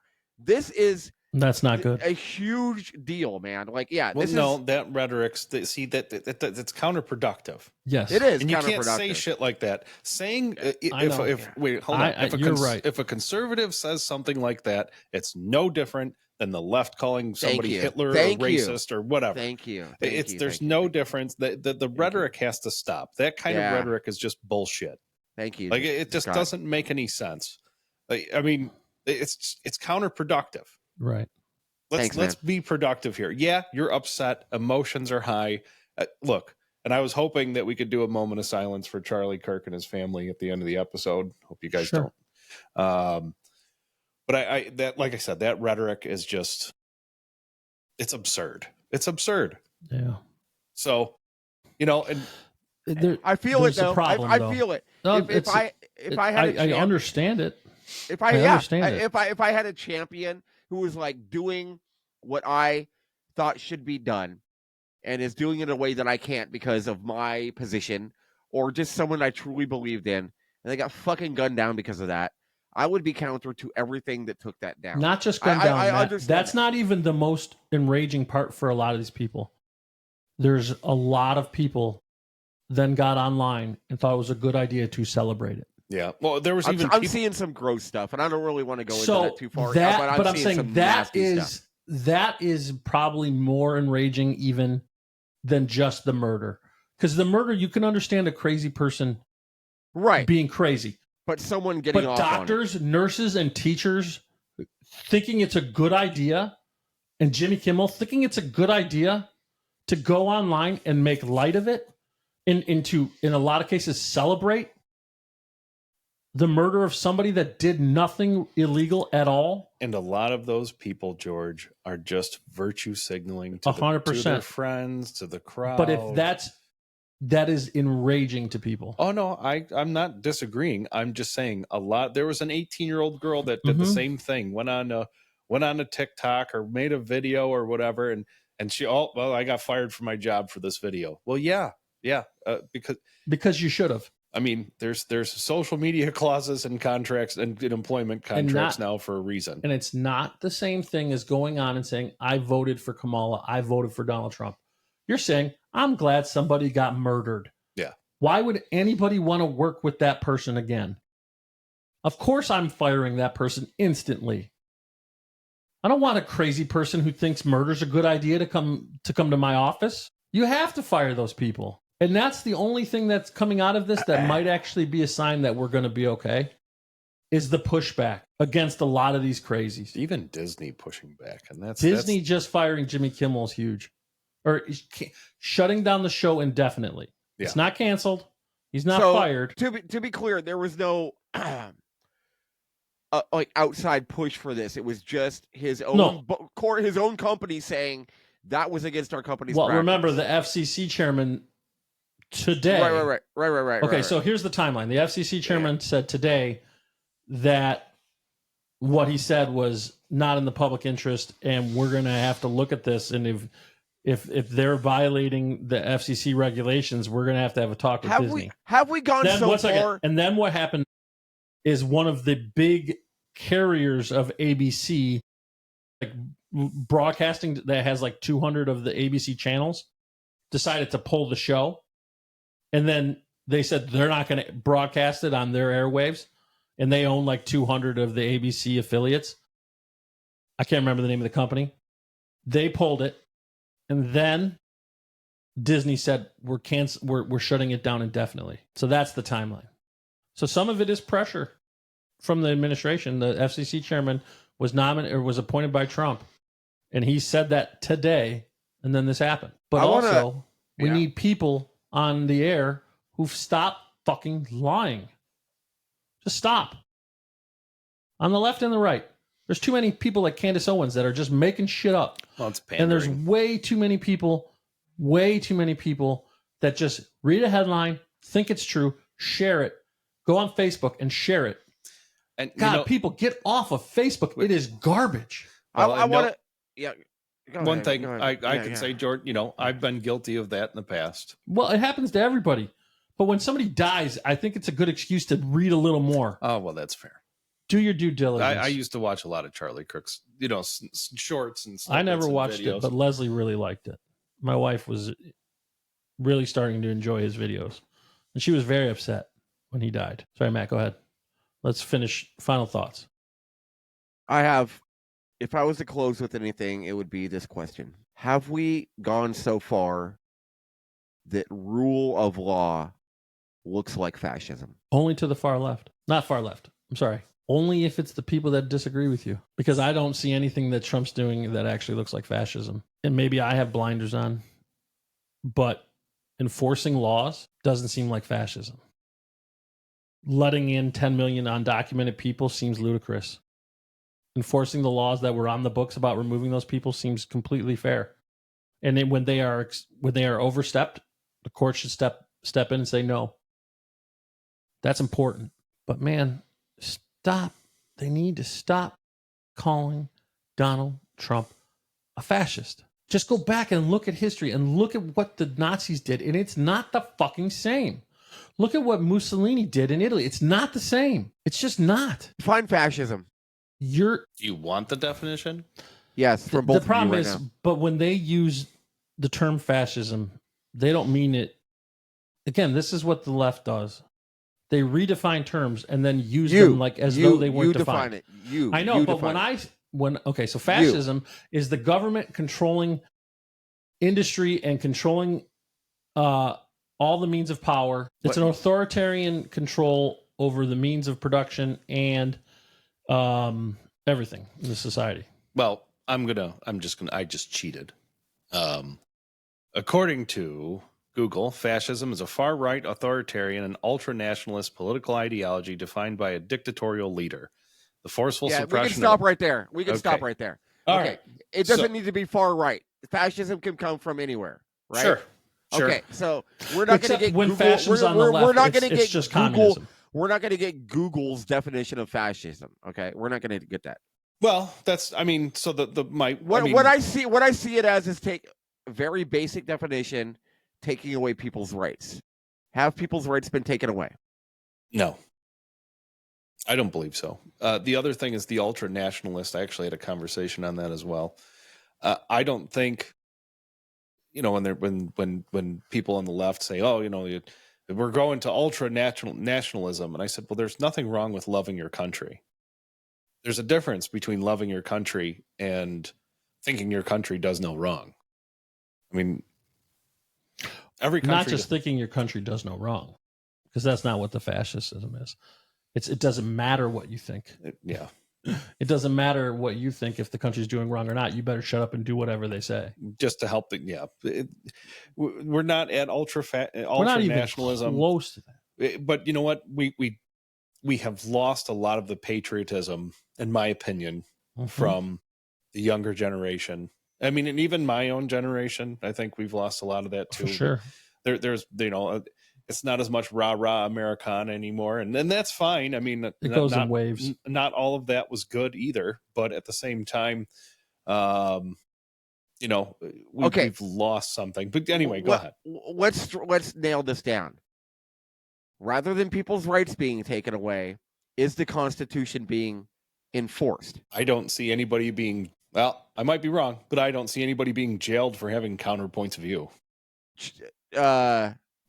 That's not good. A huge deal, man. Like, yeah. Well, that rhetoric, that's counterproductive. Yes, it is. And you can't say shit like that. Saying if a conservative says something like that, it's no different than the left calling somebody Hitler or racist or whatever. There's no difference. The rhetoric has to stop. That kind of rhetoric is just bullshit. Thank you. Like it just doesn't make any sense. Like, I mean, it's counterproductive. Right. Let's be productive here. Yeah, you're upset. Emotions are high. Look, and I was hoping that we could do a moment of silence for Charlie Kirk and his family at the end of the episode. Hope you guys don't. But like I said, that rhetoric is just, it's absurd. It's absurd. Yeah. So, and I feel it though. I feel it. No, if I had I understand it. If I had a champion who was like doing what I thought should be done and is doing it in a way that I can't because of my position, or just someone I truly believed in, and they got fucking gunned down because of that, I would be counter to everything that took that down. Not just gunned down. I understand that's not even the most enraging part for a lot of these people. There's a lot of people then got online and thought it was a good idea to celebrate it. Yeah. Well, there was I'm seeing some gross stuff, and I don't really want to go into that too far. But I'm saying that is probably more enraging even than just the murder. Because the murder, you can understand a crazy person being crazy. But someone getting off doctors, on it. Nurses, and teachers thinking it's a good idea, and Jimmy Kimmel thinking it's a good idea to go online and make light of it, and to, in a lot of cases, celebrate the murder of somebody that did nothing illegal at all. And a lot of those people, George, are just virtue signaling to 100%. To their friends, to the crowd. But if that is enraging to people. Oh no, I'm not disagreeing. I'm just saying there was an 18-year-old girl that did the same thing, went on a TikTok or made a video or whatever, and she I got fired from my job for this video. Well, yeah, because you should have. I mean, there's social media clauses and contracts and employment contracts now for a reason. And it's not the same thing as going on and saying, I voted for Kamala, I voted for Donald Trump. You're saying, I'm glad somebody got murdered. Yeah. Why would anybody want to work with that person again? Of course I'm firing that person instantly. I don't want a crazy person who thinks murder's a good idea to come to my office. You have to fire those people. And that's the only thing that's coming out of this that might actually be a sign that we're going to be okay, is the pushback against a lot of these crazies. Even Disney pushing back. And Disney just firing Jimmy Kimmel is huge. Or shutting down the show indefinitely. Yeah. It's not canceled. He's not fired. To be clear, there was no like outside push for this. It was just his own his own company saying that was against our company's practice. Remember the FCC chairman today. Right. Okay, so here's the timeline. The FCC chairman said today that what he said was not in the public interest, and we're going to have to look at this. And if they're violating the FCC regulations, we're going to have a talk with Disney. Have we gone so far? And then what happened is one of the big carriers of ABC, like broadcasting that has like 200 of the ABC channels, decided to pull the show. And then they said they're not going to broadcast it on their airwaves. And they own like 200 of the ABC affiliates. I can't remember the name of the company. They pulled it. And then Disney said, we're shutting it down indefinitely. So that's the timeline. So some of it is pressure from the administration. The FCC chairman was was appointed by Trump. And he said that today. And then this happened. But we need people on the air who've stopped fucking lying. Just stop. On the left and the right. There's too many people like Candace Owens that are just making shit up. Well, it's pandering. And there's way too many people that just read a headline, think it's true, share it, go on Facebook and share it. And God, people, get off of Facebook. It is garbage. Well, I want to... Yeah. One thing I can say, George, I've been guilty of that in the past. Well, it happens to everybody. But when somebody dies, I think it's a good excuse to read a little more. Oh, well, that's fair. Do your due diligence. I used to watch a lot of Charlie Kirk's, shorts and stuff. I never watched it, but Leslie really liked it. My wife was really starting to enjoy his videos. And she was very upset when he died. Sorry, Matt, go ahead. Let's finish final thoughts. If I was to close with anything, it would be this question. Have we gone so far that rule of law looks like fascism? Only to the far left. Not far left. I'm sorry. Only if it's the people that disagree with you. Because I don't see anything that Trump's doing that actually looks like fascism. And maybe I have blinders on. But enforcing laws doesn't seem like fascism. Letting in 10 million undocumented people seems ludicrous. Enforcing the laws that were on the books about removing those people seems completely fair. And then when they are overstepped, the court should step in and say no. That's important. But man, stop. They need to stop calling Donald Trump a fascist. Just go back and look at history and look at what the Nazis did, and it's not the fucking same. Look at what Mussolini did in Italy. It's not the same. It's just not. Define fascism. Do you want the definition? Yes, for both. The problem of you is, right now. but when they use the term fascism, they don't mean it. Again, this is what the left does. They redefine terms and then use them like as though they weren't defined. Define it. I know, but so fascism is the government controlling industry and controlling all the means of power. It's an authoritarian control over the means of production and everything in the society. Well, I just cheated. According to Google, fascism is a far-right, authoritarian, and ultra-nationalist political ideology defined by a dictatorial leader. The forceful suppression... we can stop right there. Stop right there. All right. It doesn't need to be far-right. Fascism can come from anywhere, right? Sure. Okay, so we're not going to get when Google... fascism's on the left, we're not going to get just Google... communism. We're not going to get Google's definition of fascism, okay? We're not going to get that. Well, that's... What I see it as is take a very basic definition... taking away people's rights. Have people's rights been taken away? No. I don't believe so. The other thing is the ultra-nationalist. I actually had a conversation on that as well. I don't think, when people on the left say, we're going to ultra-nationalism. And I said, well, there's nothing wrong with loving your country. there's a difference between loving your country and thinking your country does no wrong. I mean, every country not just thinking your country does no wrong, because that's not what the fascism is. It doesn't matter what you think. Yeah. It doesn't matter what you think if the country's doing wrong or not. You better shut up and do whatever they say. Just to help we're not at ultra nationalism. Close to that. But you know what? We have lost a lot of the patriotism, in my opinion, from the younger generation. I mean, and even my own generation, I think we've lost a lot of that too. For sure. There's it's not as much rah-rah Americana anymore. And that's fine. I mean, it goes in waves. Not all of that was good either. But at the same time, we've lost something. But anyway, go ahead. Let's nail this down. Rather than people's rights being taken away, is the Constitution being enforced? I don't see anybody being, well, I might be wrong, but I don't see anybody being jailed for having counterpoints of view.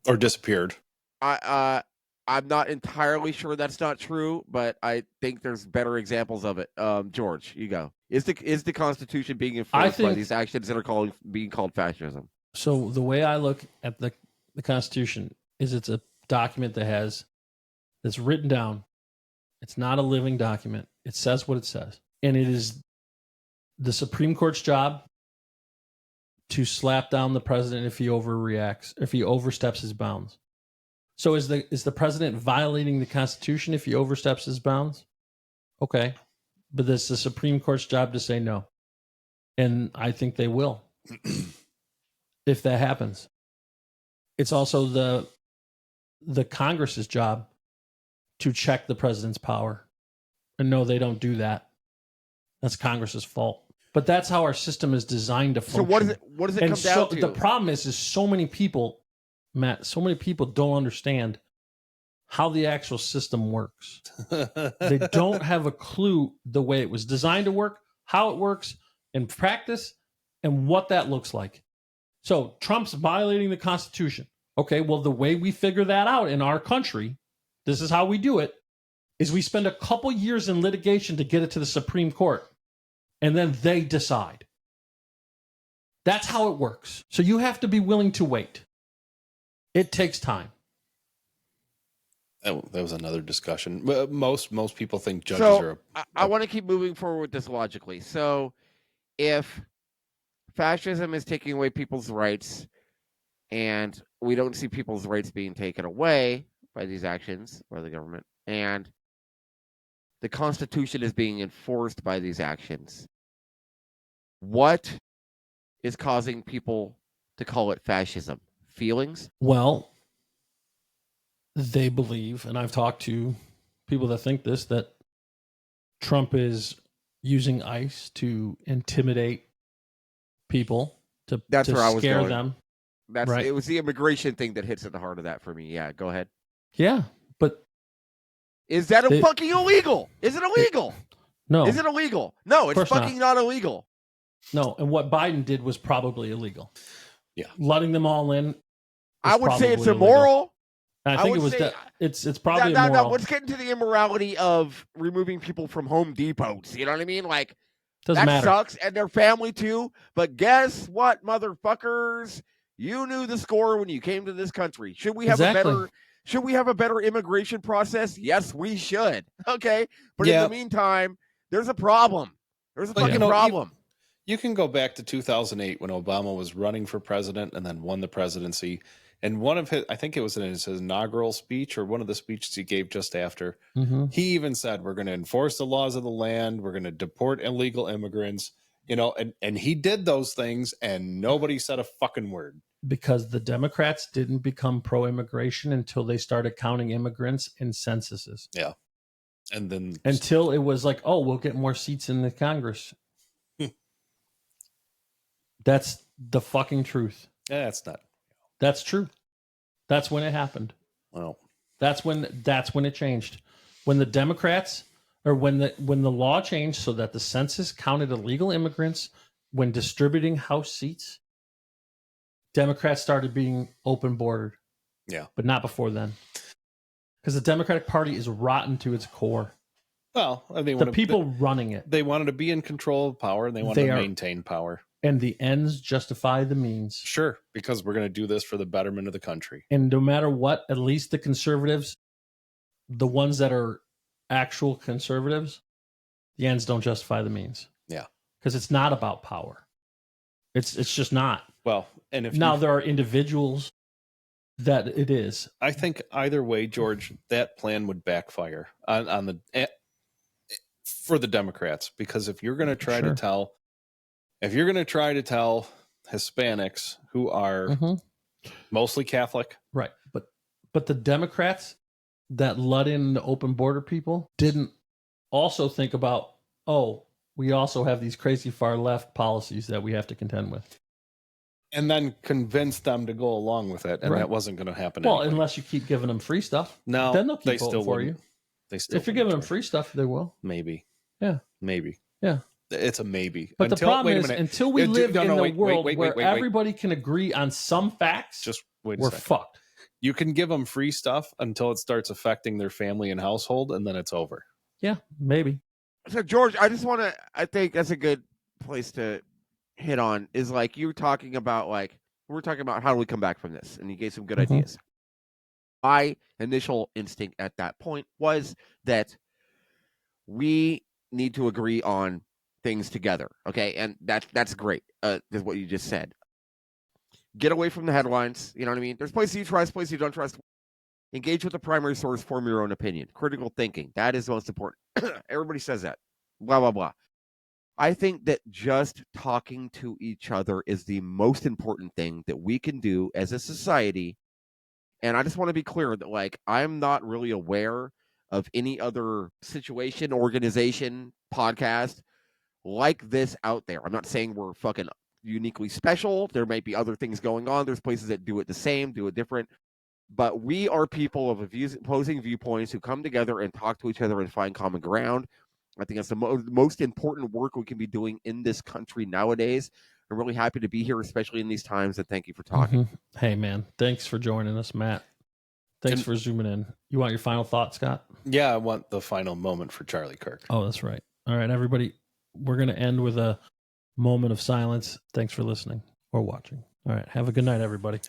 Or disappeared. I'm not entirely sure that's not true, but I think there's better examples of it. George, you go. Is the Constitution being enforced by these actions that are being called fascism? So the way I look at the Constitution is it's a document that's written down. It's not a living document. It says what it says. And it is the Supreme Court's job to slap down the president if he oversteps his bounds. So is the president violating the Constitution if he oversteps his bounds? Okay. But it's the Supreme Court's job to say no. And I think they will. If that happens. It's also the Congress's job to check the president's power. And no, they don't do that. That's Congress's fault. But that's how our system is designed to function. So what does it come down to? The problem is so many people, Matt, don't understand how the actual system works. They don't have a clue the way it was designed to work, how it works in practice, and what that looks like. So Trump's violating the Constitution. Okay, well, the way we figure that out in our country, this is how we do it, is we spend a couple years in litigation to get it to the Supreme Court. And then they decide. That's how it works. So you have to be willing to wait. It takes time. That was another discussion. Most people think judges are... I want to keep moving forward with this logically. So if fascism is taking away people's rights and we don't see people's rights being taken away by these actions by the government, and the Constitution is being enforced by these actions, what is causing people to call it fascism? Feelings? Well, they believe, and I've talked to people that think this, that Trump is using ICE to intimidate people, to scare them. Right. It was the immigration thing that hits at the heart of that for me. Yeah, go ahead. Yeah, but... Is that fucking illegal? Is it illegal? No. Is it illegal? No, it's fucking not illegal. No, and what Biden did was probably illegal. Yeah. Letting them all in. I would say it's immoral. I think it was it's probably immoral. Now, let's get into the immorality of removing people from Home Depots. You know what I mean? Like, doesn't matter. Sucks, and their family too. But guess what, motherfuckers? You knew the score when you came to this country. Should we have a better immigration process? Yes, we should. Okay. But in the meantime, there's a problem. There's a fucking problem. You can go back to 2008 when Obama was running for president and then won the presidency. And one of his, I think it was in his inaugural speech or one of the speeches he gave just after, he even said, we're going to enforce the laws of the land. We're going to deport illegal immigrants, and he did those things and nobody said a fucking word. Because the Democrats didn't become pro-immigration until they started counting immigrants in censuses. Yeah. And then until it was like, oh, we'll get more seats in the Congress. That's the fucking truth. Yeah, that's not. That's true. That's when it happened. Well, that's when it changed. When the Democrats, or when the law changed so that the census counted illegal immigrants when distributing House seats, Democrats started being open bordered. Yeah. But not before then. Because the Democratic Party is rotten to its core. Well, and they The want people running it. they wanted to be in control of power, and they wanted to maintain power. And the ends justify the means. Sure, because we're going to do this for the betterment of the country. And no matter what, at least the conservatives, the ones that are actual conservatives, the ends don't justify the means. Yeah. Because it's not about power. It's just not. Well, and if now there are individuals that it is. I think either way, George, that plan would backfire on the for the Democrats, because if you're going to try to tell Hispanics who are mostly Catholic, right? But the Democrats that let in the open border people didn't also think about, oh, we also have these crazy far left policies that we have to contend with. And then convince them to go along with it, and that wasn't going to happen. Well, anyway. unless you keep giving them free stuff. No, then they'll keep they voting still for you. They still, if you're giving them free stuff, they will. Maybe. Yeah. Maybe. Yeah. It's a maybe. But the problem is, until we live in a world where everybody can agree on some facts, just wait. We're fucked. You can give them free stuff until it starts affecting their family and household, and then it's over. Yeah, maybe. So, George, I think that's a good place to hit on, is like you were talking about, we're talking about how do we come back from this, and you gave some good ideas. My initial instinct at that point was that we need to agree on things together, okay? And that's great, is what you just said. Get away from the headlines, you know what I mean? There's places you trust, places you don't trust. Engage with the primary source, form your own opinion. Critical thinking, that is the most important. Everybody says that, blah, blah, blah. I think that just talking to each other is the most important thing that we can do as a society. And I just want to be clear that, I'm not really aware of any other situation, organization, podcast like this out there. I'm not saying we're fucking uniquely special. There might be other things going on. There's places that do it the same, do it different. But we are people of opposing viewpoints who come together and talk to each other and find common ground. I think that's the most important work we can be doing in this country nowadays. I'm really happy to be here, especially in these times, and thank you for talking. Hey, man, thanks for joining us, Matt. Thanks for zooming in. You want your final thought, Scott? Yeah, I want the final moment for Charlie Kirk. Oh, that's right. All right, everybody, we're going to end with a moment of silence. Thanks for listening or watching. All right, have a good night, everybody.